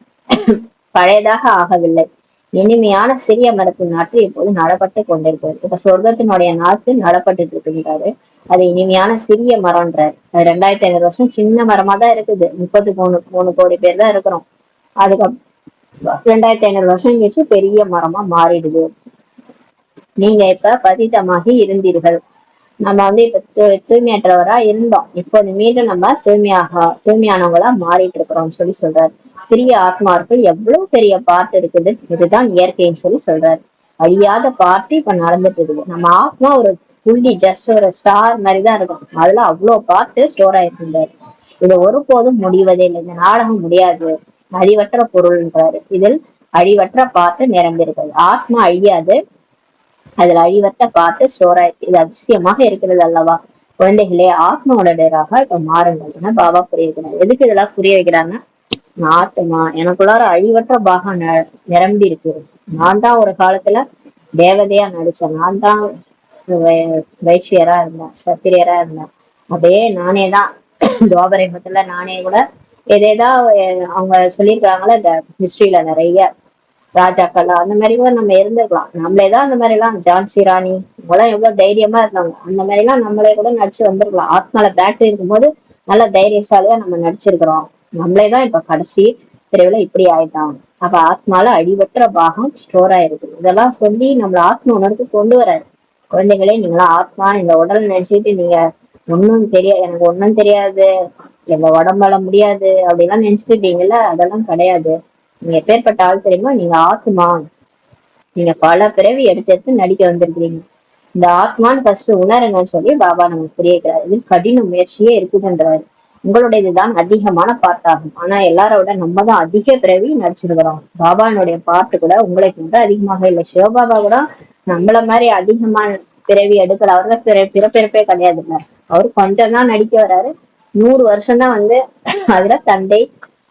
பழையதாக ஆகவில்லை. இனிமையான சிறிய மரத்தின் நாற்று இப்போது நடப்பட்டு கொண்டிருக்கிறது. இப்ப சொர்க்கத்தினுடைய நாற்று நடப்பட்டு இருக்கின்றாரு. அது இனிமையான சிறிய மரம்ன்றாரு. அது 2500 வருஷம் சின்ன மரமா தான் இருக்குது. 33 கோடி பேர் தான் இருக்கிறோம். அதுக்கு 2500 வருஷம் கழிச்சு பெரிய மரமா மாறிடுது. நீங்க இப்ப பதித்தமாகி இருந்தீர்கள். நம்ம இப்ப தூய்மையற்றவரா இருந்தோம். இப்போது மீண்டும் நம்ம தூய்மையானவங்களா மாறிட்டு இருக்கிறோம்னு சொல்றாரு. சிறிய ஆத்மாவுக்கு எவ்வளவு பெரிய பாட்டு இருக்குது. இதுதான் இயற்கைன்னு சொல்றாரு. அழியாத பாட்டு இப்ப நடந்துட்டு இருக்குது. நம்ம ஆத்மா ஒரு புள்ளி, ஜஸ்ட் ஒரு ஸ்டார் மாதிரிதான் இருக்கும். அதுல அவ்வளவு பாட்டு ஸ்டோர் ஆயிருந்தாரு. இது ஒருபோதும் முடிவதே இல்லை. இந்த நாடகம் முடியாது. அழிவற்ற பொருள்ன்றாரு. இதில் அழிவற்ற பாட்டு நிரம்பியிருக்கிறது. ஆத்மா அழியாது. அதுல அழிவற்ற பாட்டு ஸ்டோர் ஆயிருக்கு. இது அதிசயமாக இருக்கிறது அல்லவா? குழந்தைகளே, ஆத்மா உடனராக இப்ப மாறுங்கள் என பாபா புரிய வைக்கிறார். எதுக்கு இதெல்லாம் புரிய வைக்கிறாங்கன்னா, ஆத்மா எனக்குள்ளார அழிவற்ற பாகம் நிரம்பி இருக்கு. நான் தான் ஒரு காலத்துல தேவதையா நடிச்சேன். நான் தான் வைச்சியரா இருந்தேன், சத்திரியரா இருந்தேன். அதே நானே தான் துவாபரத்துல நானே கூட எதேதா அவங்க சொல்லியிருக்காங்களே இந்த ஹிஸ்டரியில நிறைய ராஜாக்கள் அந்த மாதிரி கூட நம்ம இருந்திருக்கலாம். நம்மளேதான் அந்த மாதிரி எல்லாம் ஜான்சி ராணி இவங்கெல்லாம் எவ்வளவு தைரியமா இருந்தாங்க. அந்த மாதிரி எல்லாம் நம்மளே கூட நடிச்சு வந்திருக்கலாம். ஆத்மால பேட்டரி இருக்கும்போது நல்ல தைரியசாலியா நம்ம நடிச்சிருக்கிறோம். நம்மளேதான் இப்ப கடைசி பிரிவுல இப்படி ஆயிட்டாங்க. அப்ப ஆத்மால அழிவற்ற பாகம் ஸ்டோர் ஆயிருக்கு. இதெல்லாம் சொல்லி நம்மள ஆத்ம உணர்வுக்கு கொண்டு வராரு. குழந்தைகளே, நீங்களா ஆத்மா இந்த உடல் நினைச்சிட்டு நீங்க எனக்கு ஒன்னும் தெரியாது, எங்க உடம்பால முடியாது அப்படிலாம் நினைச்சுக்கிட்டீங்கல்ல, அதெல்லாம் கிடையாது. நீங்க எப்பேற்பட்ட ஆள் தெரியுமா? நீங்க ஆத்மா. நீங்க பல பிறவி எடுத்து நடிக்க வந்திருக்கீங்க. இந்த ஆத்மான்னு ஃபர்ஸ்ட் உணருங்கன்னு சொல்லி பாபா நமக்கு புரிய வைக்கிறாரு. இது கடின முயற்சியே இருக்குதுன்றாரு. உங்களுடைய இதுதான் அதிகமான பாட்டாகும். ஆனா எல்லாரோட நம்ம தான் அதிக பிறவி நடிச்சிருக்கிறோம். பாபானுடைய பாட்டு கூட உங்களை கூட அதிகமாக இல்லை. சிவபாபா கூட நம்மள மாதிரி அதிகமான பிறவி எடுக்கல. அவர்தான் பிறப்பிறப்பே கிடையாது. இல்ல, அவரு கொஞ்சம் தான் நடிக்க வர்றாரு. 100 வருஷம் தான் அதுல தந்தை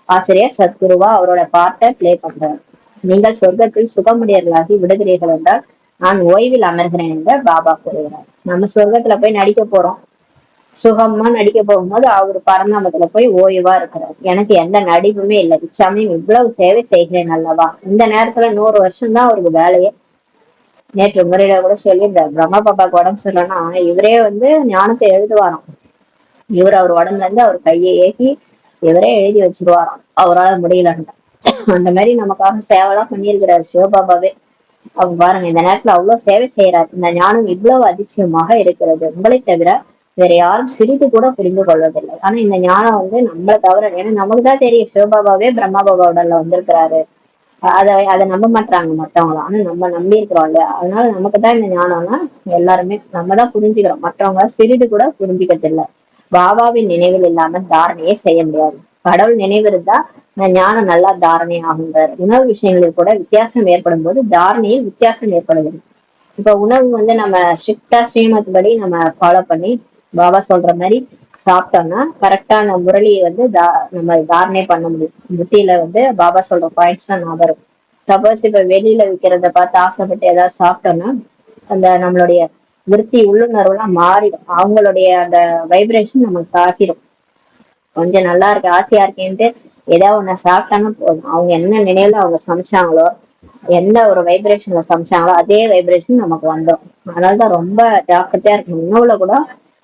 ஆசிரியர் சத்குருவா அவரோட பாட்டை பிளே பண்றாரு. நீங்கள் சொர்க்கத்தில் சுகமுடையர்களாகி விடுகிறீர்கள் என்றால் நான் ஓய்வில் அமர்கிறேன் என்று பாபா கூறுகிறார். நம்ம சொர்க்கத்துல போய் நடிக்க போறோம். சுகமா நடிக்க போகும்போது அவரு பரந்தாமத்துல போய் ஓய்வா இருக்கிறார். எனக்கு எந்த நடிப்புமே இல்லை. இச்சாமியும் இவ்வளவு சேவை செய்கிறேன் அல்லவா? இந்த நேரத்துல 100 வருஷம் தான் அவருக்கு வேலையே. நேற்று முறையில கூட சொல்லியிருந்தார், பிரம்மா பாப்பாக்கு உடம்பு சொல்லணும்னா இவரே ஞானத்தை எழுதுவாராம். இவர் அவர் உடம்புல இருந்து அவர் கையை ஏக்கி இவரே எழுதி வச்சிருவாராம், அவரால் முடியலன்னு. அந்த மாதிரி நமக்காக சேவைலாம் பண்ணியிருக்கிறாரு சிவபாபாவே. அவங்க பாருங்க, இந்த நேரத்துல அவ்வளவு சேவை செய்யறாரு. இந்த ஞானம் இவ்வளவு அதிசயமாக இருக்கிறது. உங்களை தவிர வேற யாரும் சிறிது கூட புரிந்து கொள்வதில்லை. ஆனா இந்த ஞானம் நம்மளை தவிர, ஏன்னா நமக்குதான் தெரியும் சிவபாபாவே பிரம்மா பாபா உடல்ல வந்திருக்கிறாரு. அதை நம்ப மாட்டாங்க மற்றவங்களும். ஆனா நம்ம நம்பி இருக்கிறோம் இல்லையா? அதனால நமக்குதான் இந்த ஞானம்னா எல்லாருமே நம்ம தான் புரிஞ்சுக்கிறோம். மற்றவங்க சிறிது கூட புரிஞ்சுக்கிறது இல்லை. பாபாவின் நினைவில் இல்லாம தாரணையே செய்ய முடியாது. கடவுள் நினைவு இருந்தா ஞானம் நல்லா தாரணை ஆகுன்றார். உணவு விஷயங்களில் கூட வித்தியாசம் ஏற்படும் போது தாரணையில் வித்தியாசம் ஏற்படுகிறது. இப்ப உணவு நம்ம ஸ்ட்ரிக்டா ஸ்ரீமத் படி நம்ம ஃபாலோ பண்ணி பாபா சொல்ற மாதிரி சாப்பிட்டோம்னா கரெக்டான முரளியை நம்ம தாரணை பண்ண முடியும். புத்தியில பாபா சொல்ற பாயிண்ட்ஸ் தான் ஞாபகம் இருக்கும். சப்போஸ் இப்ப வெளியில விற்கிறத பார்த்து ஆசைப்பட்டு ஏதாவது சாப்பிட்டோம்னா அந்த நம்மளுடைய விருத்தி உள்ளுணர்வு எல்லாம் மாறிடும். அவங்களுடைய அந்த வைப்ரேஷன் நமக்கு தாக்கிடும். கொஞ்சம் நல்லா இருக்கு, ஆசையா இருக்கேன்ட்டு ஏதாவது ஒண்ணு சாப்பிட்டாலும் போதும். அவங்க என்ன நினைவுல அவங்க சமைச்சாங்களோ, எந்த ஒரு வைப்ரேஷன்ல சமைச்சாங்களோ அதே வைப்ரேஷன் நமக்கு வந்துடும். அதனாலதான் ரொம்ப ஜாக்கிரதையா இருக்கணும். உணவுல கூட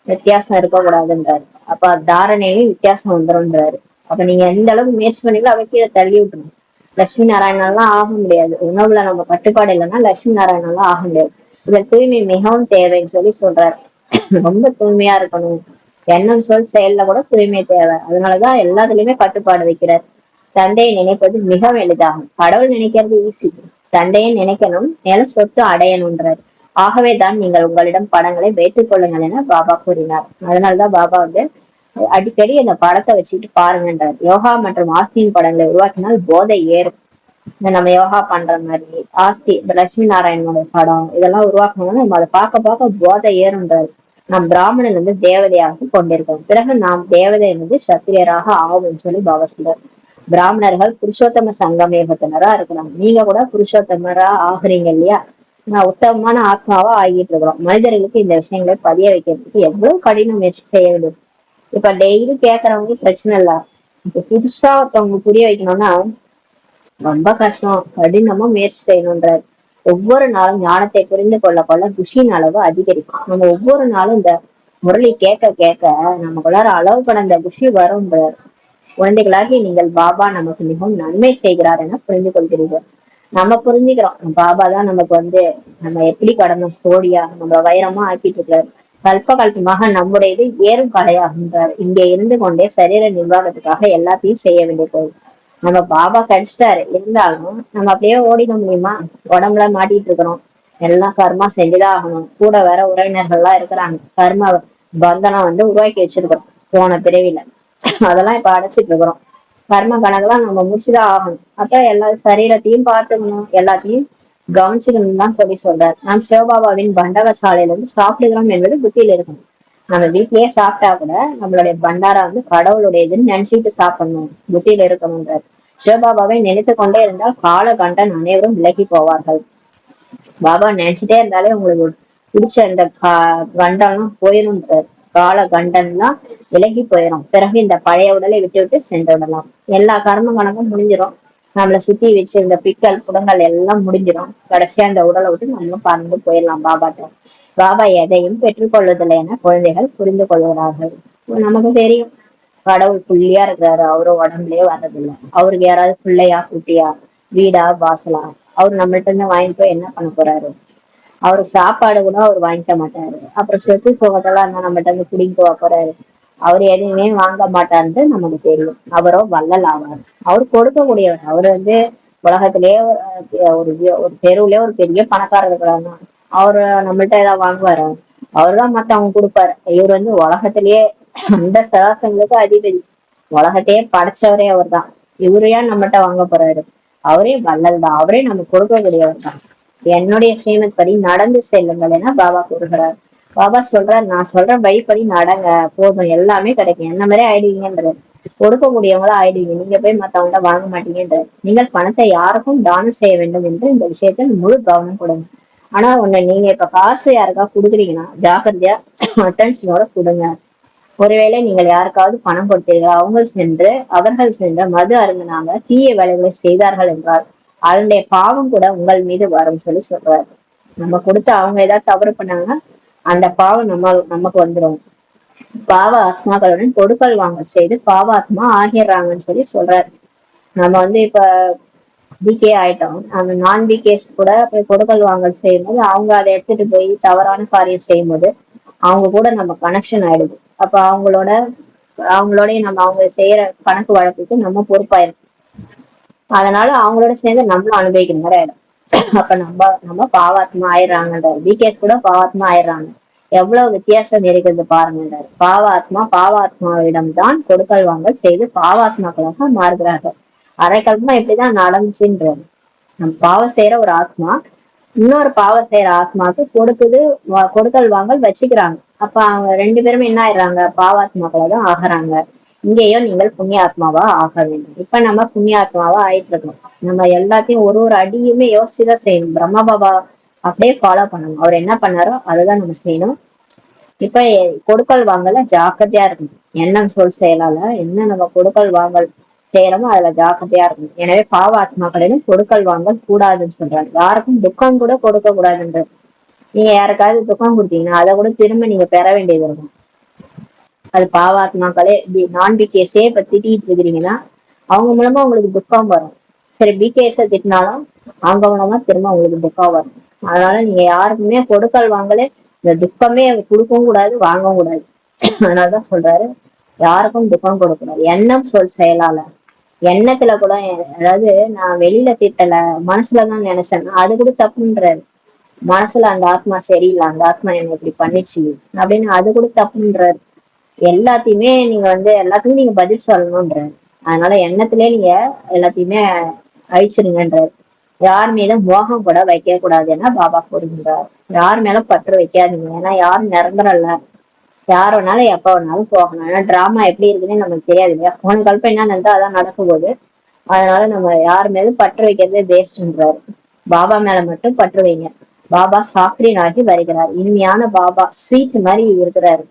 வித்தியாசம் இருக்கக்கூடாதுன்றாரு. அப்ப தாரணையும் வித்தியாசம் வந்துரும்ன்றாரு. அப்ப நீங்க எந்த அளவுக்கு முயற்சி பண்ணீங்களோ அவ கீழே தள்ளி விட்டுணும். லட்சுமி நாராயணெல்லாம் ஆக முடியாது. உணவுல நம்ம கட்டுப்பாடு இல்லைன்னா லட்சுமி நாராயணெல்லாம் ஆக முடியாது. இதுல தூய்மை மிகவும் தேவைன்னு சொல்றாரு. ரொம்ப தூய்மையா இருக்கணும். எண்ணம் சொல் செயல்ல கூட தூய்மை தேவை. அதனாலதான் எல்லாத்துலயுமே கட்டுப்பாடு வைக்கிறார். தந்தையை நினைப்பது மிக எளிதாகும். கடவுள் நினைக்கிறது ஈஸி. தந்தையை நினைக்கணும், மேலும் சொத்து அடையணும்ன்றார். ஆகவேதான் நீங்கள் உங்களிடம் படங்களை வைத்துக் கொள்ளுங்கள் என பாபா கூறினார். அதனாலதான் பாபா அடிக்கடி அந்த படத்தை வச்சுட்டு பாருங்கன்றார். யோகா மற்றும் ஆஸ்தியின் படங்களை உருவாக்கினால் போதை ஏறும். இந்த நம்ம யோகா பண்ற மாதிரி ஆஸ்தி, இந்த லட்சுமி நாராயணனோட படம் இதெல்லாம் உருவாக்கணும்னா நம்ம அதை பார்க்க பார்க்க போதை ஏறுன்றாரு. நாம் பிராமணன் தேவதையாக கொண்டிருக்கோம், பிறகு நாம் தேவதை சத்திரியராக ஆகும்னு சொல்லி பாபா சொல்றாரு. பிராமணர்கள் புருஷோத்தம சங்கமேகத்தினரா இருக்கிறாங்க. நீங்க கூட புருஷோத்தமரா ஆகுறீங்க இல்லையா? நான் உத்தமமான ஆத்மாவா ஆகிட்டு இருக்கிறோம். மனிதர்களுக்கு இந்த விஷயங்களை பதிய வைக்கிறதுக்கு எவ்வளவு கடின முயற்சி செய்ய வேண்டும். இப்ப டெய்லி கேக்குறவங்க பிரச்சனை இல்ல, இப்ப புதுசா ஒருத்தவங்க புரிய வைக்கணும்னா ரொம்ப கஷ்டம், கடினமா முயற்சி செய்யணும்ன்றாரு. ஒவ்வொரு நாளும் ஞானத்தை புரிந்து கொள்ள கொள்ள குஷியின் அளவு அதிகரிக்கும். நம்ம ஒவ்வொரு நாளும் இந்த முரளி கேட்க கேட்க நமக்குள்ளார அளவு கடந்த குஷி வரும்ன்றார். குழந்தைகளாகி நீங்கள் பாபா நமக்கு மிகவும் நன்மை செய்கிறார் என புரிந்து கொள்கிறீர்கள். நம்ம புரிஞ்சுக்கிறோம் பாபா தான் நமக்கு நம்ம எப்படி கடந்தோம் சோடியா நம்ம வைரமா ஆக்கிட்டு இருக்காரு. கல்ப கல்பமாக நம்முடையது ஏறும் கலையாகின்றார். இங்கே இருந்து கொண்டே சரீர நிர்வாகத்துக்காக எல்லாத்தையும் செய்ய வேண்டிய போகுது. நம்ம பாபா கிடைச்சிட்டாரு, இருந்தாலும் நம்ம அப்படியே ஓடிட முடியுமா? உடம்புல மாட்டிட்டு இருக்கிறோம், எல்லாம் கர்மா செஞ்சுதான் ஆகணும். கூட வேற உறவினர்கள் எல்லாம் இருக்கிறாங்க, கர்ம பந்தனம் உருவாக்கி வச்சிருக்கிறோம் போன பிறவில. அதெல்லாம் இப்ப அடைச்சிட்டு இருக்கிறோம். கர்ம கணக்கெல்லாம் நம்ம முடிச்சுதான் ஆகணும். அப்ப எல்லா சரீரத்தையும் பார்த்துக்கணும், எல்லாத்தையும் கவனிச்சுக்கணும் தான் சொல்றாரு. நாம் சிவபாபாவின் பண்டகசாலையில சாப்பிடுகிறோம் என்பது புத்தியில இருக்கணும். நம்ம வீட்லயே சாப்பிட்டா கூட நம்மளுடைய பண்டாரா கடவுளுடையதுன்னு நினைச்சிட்டு சாப்பிடணும், புத்தியில இருக்கணும்ன்றார். சிவபாபாவை நினைத்து கொண்டே இருந்தால் கால கண்டன் அனைவரும் விலகி போவார்கள். பாபா நினைச்சிட்டே இருந்தாலே உங்களுக்கு பிடிச்ச இந்த கண்டம்லாம் போயிரும்ன்றார். கால கண்டன்லாம் விலகி போயிடும். பிறகு இந்த பழைய உடலை விட்டு விட்டு சென்று விடலாம். எல்லா கர்ம கணக்கும் முடிஞ்சிடும். நம்மளை சுத்தி வச்சு இந்த பிக்கல் புடங்கள் எல்லாம் முடிஞ்சிடும். கடைசியா இந்த உடலை விட்டு நம்மளும் பறந்து போயிடலாம் பாபாட்ட. பாபா எதையும் பெற்றுக்கொள்வதில்லை என குழந்தைகள் புரிந்து கொள்கிறார்கள். நமக்கு தெரியும் கடவுள் புள்ளியா இருக்கிறாரு, அவரும் உடம்புலயே வர்றதில்லை. அவருக்கு யாராவது பிள்ளையா குட்டியா வீடா வாசலா? அவர் நம்மள்ட்ட இருந்து வாங்கிட்டு போய் என்ன பண்ண போறாரு? அவரு சாப்பாடு கூட அவர் வாங்கிக்க மாட்டாரு. அப்புறம் சொத்து சுகத்தெல்லாம் இருந்தா நம்மகிட்ட இருந்து குடிக்க போறாரு? அவர் எதையுமே வாங்க மாட்டாருன்னு நமக்கு தெரியும். அவரோ வள்ளல் ஆவார். அவர் கொடுக்கக்கூடியவர். அவர் உலகத்திலேயே ஒரு ஒரு தெருவுலயே ஒரு பெரிய பணக்காரர் இருக்கிறாங்க, அவரு நம்மள்ட்ட ஏதாவது வாங்குவாரு? அவர்தான் மத்தவங்க கொடுப்பாரு. இவர் உலகத்திலேயே அந்த சராசங்களுக்கு அதிபதி, உலகத்தையே படைச்சவரே அவர் தான். இவரையா நம்மகிட்ட வாங்க போறாரு? அவரே வள்ளல் தான், அவரே நம்ம கொடுக்கக்கூடியவர் தான். என்னுடைய ஸ்ரீமத் படி நடந்து செல்லுங்கள் என பாபா கூறுகிறார். பாபா சொல்றார், நான் சொல்ற வழிப்படி நடங்க, போதும் எல்லாமே கிடைக்கும், என்ன மாதிரி ஆயிடுவீங்கன்றது. கொடுக்கக்கூடியவங்களா ஆயிடுவீங்க, நீங்க போய் மத்தவங்க வாங்க மாட்டீங்கன்றது. நீங்கள் பணத்தை யாருக்கும் தானம் செய்ய வேண்டும் என்று இந்த விஷயத்தில் முழு கவனம் கொடுங்க. ஆனா ஒண்ணு, நீங்க இப்ப காசு யாருக்கா குடுக்குறீங்கன்னா ஜாக்கிரதையா அட்டென்ஷனோட கொடுங்க. ஒருவேளை நீங்கள் யாருக்காவது பணம் கொடுத்தீர்கள், அவர்கள் சென்ற மது அருந்தினாங்க, தீய வேலைகளை செய்தார்கள் என்றால் அதனுடைய பாவம் கூட உங்கள் மீது வரும் சொல்லி சொல்றாரு. நம்ம கொடுத்து அவங்க ஏதாவது தவறு பண்ணாங்கன்னா அந்த பாவம் நமக்கு வந்துடும். பாவ ஆத்மாக்களுடன் கொடுக்கல் வாங்க செய்து பாவ ஆத்மா ஆகிடுறாங்கன்னு சொல்லி சொல்றாரு. நம்ம இப்ப பிகே ஆயிட்டோம், அந்த நான் பிகேஸ் கூட போய் கொடுக்கல் வாங்கல் செய்யும்போது அவங்க அதை எடுத்துட்டு போய் தவறான காரியம் செய்யும்போது அவங்க கூட நம்ம கனெக்ஷன் ஆயிடுது. அப்ப அவங்களோடய நம்ம அவங்க செய்யற கணக்கு வழக்குக்கு நம்ம பொறுப்பாயிருக்கோம். அதனால அவங்களோட சேர்ந்து நம்மளும் அனுபவிக்கிற மாதிரி ஆயிடும். அப்ப நம்ம பாவாத்மா ஆயிடுறாங்கன்றாரு. பிகேஸ் கூட பாவாத்மா ஆயிடுறாங்க. எவ்வளவு வித்தியாசம் இருக்கிறது பாருங்கன்றாரு. பாவாத்மாவிடம் தான் கொடுக்கல் வாங்கல் செய்து பாவாத்மாக்களாக மாறுகிறார்கள். அரைக்கல்பமா இப்படிதான் நடந்துச்சுன்றாரு. நம்ம பாவம் செய்யற ஒரு ஆத்மா இன்னொரு பாவம் செய்யற ஆத்மாக்கு கொடுக்கல் வாங்கல் வச்சுக்கிறாங்க. அப்ப அவங்க ரெண்டு பேருமே என்ன ஆயிடுறாங்க? பாவாத்மாக்களை தான் ஆகுறாங்க. இங்கேயும் நீங்கள் புண்ணியாத்மாவா ஆக வேண்டும். இப்ப நம்ம புண்ணியாத்மாவா ஆயிட்டு இருக்கோம். நம்ம எல்லாத்தையும் ஒரு ஒரு அடியுமே யோசிச்சுதான் செய்யணும். பிரம்ம பாபா அப்படியே ஃபாலோ பண்ணணும். அவர் என்ன பண்ணாரோ அதுதான் நம்ம செய்யணும். இப்ப கொடுக்கல் வாங்கல ஜாக்கிரதையா இருக்கணும். எண்ணம் சொல் செயலால என்ன நம்ம கொடுக்கல் வாங்கல் செய்யறோமோ அதுல ஜாக்கிரதையா இருக்கணும். எனவே பாவ ஆத்மாக்களிடம் கொடுக்கல் வாங்கல் கூடாதுன்னு சொல்றாரு. யாருக்கும் துக்கம் கூட கொடுக்க கூடாதுன்றது. நீங்க யாருக்காவது துக்கம் கொடுத்தீங்கன்னா அதை கூட திரும்ப நீங்க பெற வேண்டியது இருக்கும். அது பாவாத்மாக்களே நான் பிகேஸே இப்ப திட்டிட்டு இருக்கிறீங்கன்னா அவங்க மூலமா உங்களுக்கு துக்கம் வரும். சரி, பிகேஸ திட்டினாலும் அவங்க மூலமா திரும்ப உங்களுக்கு துக்கம் வரும். அதனால நீங்க யாருக்குமே கொடுக்கல் வாங்கலே இந்த துக்கமே கொடுக்கவும் கூடாது, வாங்கவும் கூடாது. அதனாலதான் சொல்றாரு யாருக்கும் துக்கம் கொடுக்க கூடாது. எண்ணம் சொல் செயலால எண்ணத்துல கூட, அதாவது நான் வெளியில திட்டல மனசுலதான் நினைச்சேன் அது கூட தப்புன்றாரு. மனசுல அந்த ஆத்மா சரியில்லை, அந்த ஆத்மா என்ன இப்படி பண்ணிச்சு அப்படின்னு அது கூட தப்புன்றாரு. எல்லாத்தையுமே நீங்க எல்லாத்துக்கும் நீங்க பதில் சொல்லணும்ன்ற. அதனால எண்ணத்திலே நீங்க எல்லாத்தையுமே அழிச்சிருங்கன்றார். யார் மீதும் மோகம் கூட வைக்க கூடாதுன்னா பாபா கூறுகின்றார். யார் மேலும் பற்று வைக்காதீங்க, ஏன்னா யாரும் நிரந்தரம் இல்ல, யார் வேணாலும் எப்ப வேணாலும் போகணும். ஏன்னா டிராமா எப்படி இருக்குன்னு நமக்கு தெரியாது இல்லையா, போன கல்ப என்ன நடந்தா அதான் நடக்கும் போது. அதனால நம்ம யார் மேலும் பற்று வைக்கிறதே வேஸ்ட்ன்றாரு. பாபா மேல மட்டும் பற்று வைங்க. பாபா சாக்ரீன் ஆகி வருகிறார். இனிமையான பாபா ஸ்வீட் மாதிரி இருக்கிறாரு.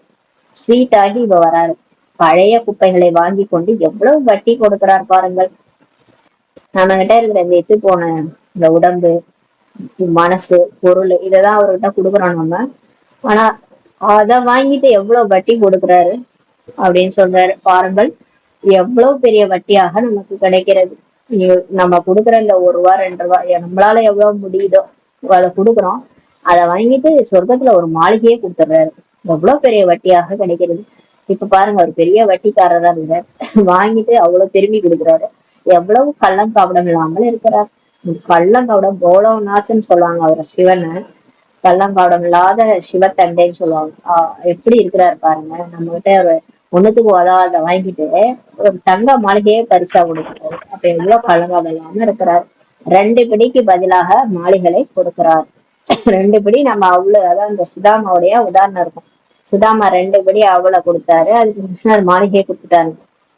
ஸ்வீட் ஆகி இப்ப வராரு. பழைய குப்பைகளை வாங்கி கொண்டு எவ்வளவு வட்டி கொடுக்கிறார் பாருங்கள். நம்ம கிட்ட இருக்கிற இந்த எத்து போன இந்த உடம்பு, மனசு, பொருள் இததான் அவர்கிட்ட கொடுக்குறோம் நம்ம. ஆனா அத வாங்கிட்டு எவ்வளவு வட்டி கொடுக்குறாரு அப்படின்னு சொல்றாரு பாருங்கள். எவ்வளவு பெரிய வட்டியாக நமக்கு கிடைக்கிறது. நம்ம கொடுக்குற இந்த ₹1 ₹2 நம்மளால எவ்வளவு முடியுதோ அதை கொடுக்குறோம். அதை வாங்கிட்டு சொர்க்கத்துல ஒரு மாளிகையே கொடுத்துடுறாரு. எவ்வளவு பெரிய வட்டியாக கிடைக்கிறது. இப்ப பாருங்க, ஒரு பெரிய வட்டிக்காரரா இருந்தார், வாங்கிட்டு அவ்வளவு திரும்பி கொடுக்குறாரு. எவ்வளவு கள்ளம் கபடம் இல்லாமல் இருக்கிறார். கள்ளம் கபடம் போலோநாத்ன்னு சொல்லுவாங்க அவரை, சிவனை. கள்ளம் கபடம் இல்லாத சிவத்தண்டைன்னு சொல்லுவாங்க. எப்படி இருக்கிறாரு பாருங்க. நம்ம கிட்ட ஒரு ஒண்ணுத்துக்கு உதவாத வாங்கிட்டு ஒரு தங்க மாளிகையே பரிசா கொடுக்கிறாரு. அப்ப எவ்வளவு கள்ளங்காபம் இல்லாம இருக்கிறார். 2 பிடிக்கு பதிலாக மாளிகளை கொடுக்கிறார். 2 பிடி நம்ம அவ்வளவு, அதான் இந்த சுதாமாவுடைய உதாரணம் இருக்கும். சுதாமா 2 படி அவளை கொடுத்தாரு, அதுக்கு கிருஷ்ணர் மாளிகையை கொடுத்துட்டாரு.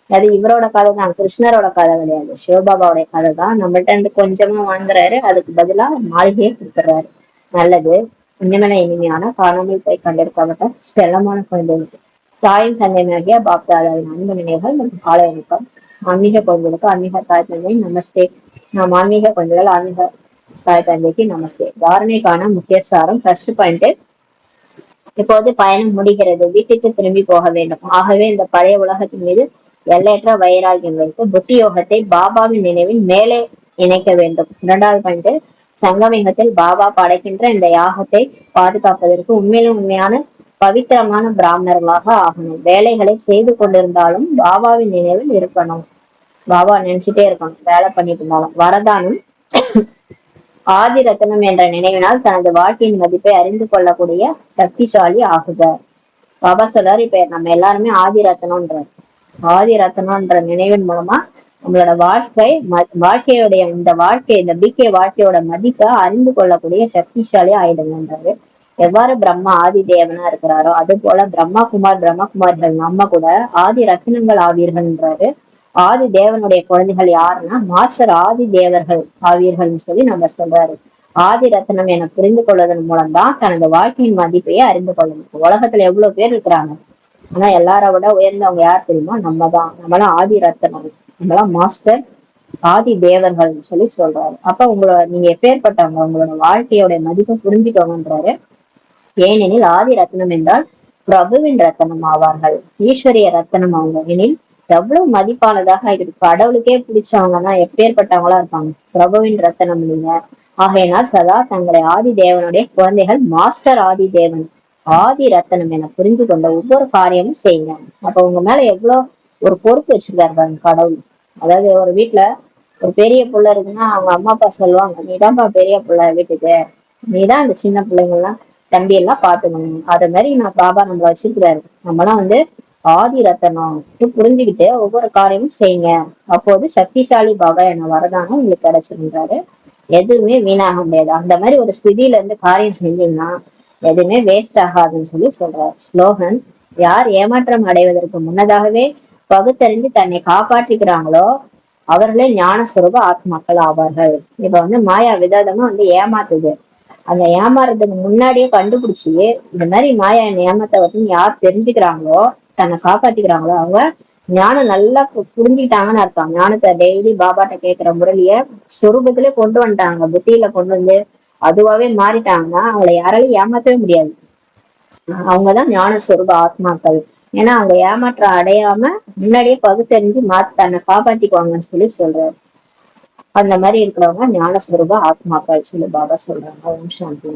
அது இவரோட கதை தான், கிருஷ்ணரோட கதை கிடையாது, சிவபாபாவுடைய கதை தான். நம்மள்ட்ட இருந்து கொஞ்சமா வாங்குறாரு, அதுக்கு பதிலா மாளிகையை கொடுத்துறாரு. நல்லது. இனிமேல இனிமையான காணாமல் போய் கண்டிருக்கப்பட்ட செல்லமான குழந்தைகளுக்கு தாயும் தந்தையாகிய பாப்தாதாவின் அன்பு நினைவுகள் மற்றும் காலை வணக்கம். ஆன்மீக குழந்தைகளுக்கு ஆன்மீக தாய் தந்தை நமஸ்தே. நாம் ஆன்மீக குழந்தைகள் ஆன்மீக தாய் தந்தைக்கு நமஸ்தே. தாரணைக்கான முக்கிய சாரம். ஃபர்ஸ்ட் பாயிண்ட், இப்போது பயணம் முடிகிறது, வீட்டுக்கு திரும்பி போக வேண்டும். ஆகவே இந்த பழைய உலகத்தின் மீது எல்லையற்ற வைராகியம் வைத்து புத்தி யோகத்தை பாபாவின் நினைவில் மேலே இணைக்க வேண்டும். 2வது பாயிண்ட், சங்கமிகத்தில் பாபா படைக்கின்ற இந்த யாகத்தை பாதுகாப்பதற்கு உண்மையிலும் உண்மையான பவித்திரமான பிராமணர்களாக ஆகணும். வேலைகளை செய்து கொண்டிருந்தாலும் பாபாவின் நினைவில் இருக்கணும். பாபா நினைச்சிட்டே இருக்கணும், வேலை பண்ணிட்டு இருந்தாலும். வரதானம், ஆதி ரத்னம் என்ற நினைவினால் தனது வாழ்க்கையின் மதிப்பை அறிந்து கொள்ளக்கூடிய சக்திசாலி ஆகுக. பாபா சொல்றாரு, இப்ப நம்ம எல்லாருமே ஆதி ரத்னம்ன்றார். ஆதி ரத்னம்ன்ற நினைவின் மூலமா நம்மளோட வாழ்க்கையுடைய இந்த பிகே வாழ்க்கையோட மதிப்பை அறிந்து கொள்ளக்கூடிய சக்திசாலி ஆயிடுங்கன்றாரு. எவ்வாறு பிரம்மா ஆதி தேவனா இருக்கிறாரோ அது போல பிரம்மகுமாரிகள் நம்ம கூட ஆதி ரத்தினங்கள் ஆவீர்கள்ன்றாரு. ஆதி தேவனுடைய குழந்தைகள் யாருன்னா மாஸ்டர் ஆதி தேவர்கள் ஆவீர்கள்னு சொல்லி நம்ம சொல்றாரு. ஆதி ரத்னம் என புரிந்து கொள்வதன் மூலம்தான் தனது வாழ்க்கையின் மதிப்பையே அறிந்து கொள்ளணும். உலகத்துல எவ்வளவு பேர் இருக்கிறாங்க, ஆனா எல்லார விட உயர்ந்தவங்க யார் தெரியுமா? நம்மளாம் ஆதி ரத்னம், நம்மளாம் மாஸ்டர் ஆதி தேவர்கள்னு சொல்லி சொல்றாரு. அப்ப நீங்க எப்பேற்பட்டவங்க, உங்களோட வாழ்க்கையோட மதிப்பை புரிஞ்சுக்கோங்கன்றாரு. ஏனெனில் ஆதி ரத்னம் என்றால் பிரபுவின் ரத்தனம் ஆவார்கள், ஈஸ்வரிய ரத்தனம் அவங்க. எனில் எவ்வளவு மதிப்பானதாக இருக்கு. கடவுளுக்கே பிடிச்சவங்கன்னா எப்பேற்பட்டவங்களா இருப்பாங்க, பிரபுவின் ரத்தனம் நீங்க. ஆகையினால் சதா தங்களை ஆதி தேவனுடைய குழந்தைகள் மாஸ்டர் ஆதி தேவன் ஆதி ரத்தனம் என புரிந்து கொண்ட ஒவ்வொரு காரியமும் செய்யுங்க. அப்ப உங்க மேல எவ்வளவு ஒரு பொறுப்பு வச்சிருக்காரு கடவுள். அதாவது ஒரு வீட்டுல ஒரு பெரிய புள்ள இருக்குன்னா அவங்க அம்மா அப்பா சொல்லுவாங்க, நீதான்ப்பா பெரிய புள்ள, வீட்டுக்கு நீதான் இந்த சின்ன பிள்ளைங்க எல்லாம் தம்பி எல்லாம் பாத்துக்கணும். அத மாதிரி பாபா நம்மள வச்சிருக்கிறாரு. நம்மளாம் ஆதி ரத்தனம் புரிஞ்சுக்கிட்டு ஒவ்வொரு காரியமும் செய்யுங்க. அப்போது சக்திசாலி பாபா என்ன வரதானம் உங்களுக்கு கிடைச்சிருந்தாரு. எதுவுமே வீணாக முடியாது. அந்த மாதிரி ஒரு ஸ்திதியில இருந்து காரியம் செஞ்சீங்கன்னா எதுவுமே வேஸ்ட் ஆகாதுன்னு சொல்லி சொல்றாரு. ஸ்லோகன், யார் ஏமாற்றம் அடைவதற்கு முன்னதாகவே பகுத்தறிந்து தன்னை காப்பாற்றிக்கிறாங்களோ அவர்களே ஞான சுரூப ஆத்மாக்கள் ஆவார்கள். இப்ப மாயா விதமா ஏமாத்துது. அந்த ஏமாறதுக்கு முன்னாடியே கண்டுபிடிச்சி இந்த மாதிரி மாயா ஏமாத்த வருதுன்னு யார் தெரிஞ்சுக்கிறாங்களோ, தன்னை காப்பாத்திக்கிறாங்களோ அவங்க ஞானம் நல்லா புரிஞ்சுக்கிட்டாங்கன்னு அர்த்தம். ஞானத்தை டெய்லி பாபாட்ட கேட்கிற முரளிய சொரூபத்திலே கொண்டு வந்துட்டாங்க, புத்தியில கொண்டு வந்து அதுவாவே மாறிட்டாங்கன்னா அவங்களை யாராலையும் ஏமாத்தவே முடியாது. அவங்கதான் ஞான சொரூப ஆத்மாக்கள். ஏன்னா அவங்க ஏமாற்றம் அடையாம முன்னாடியே பகுத்தறிஞ்சு தன்னை காப்பாத்திக்குவாங்கன்னு சொல்லி சொல்றாரு. அந்த மாதிரி இருக்கிறவங்க ஞான சொரூப ஆத்மாக்கள் சொல்லி பாபா சொல்றாங்க. ஓம் சாந்தி.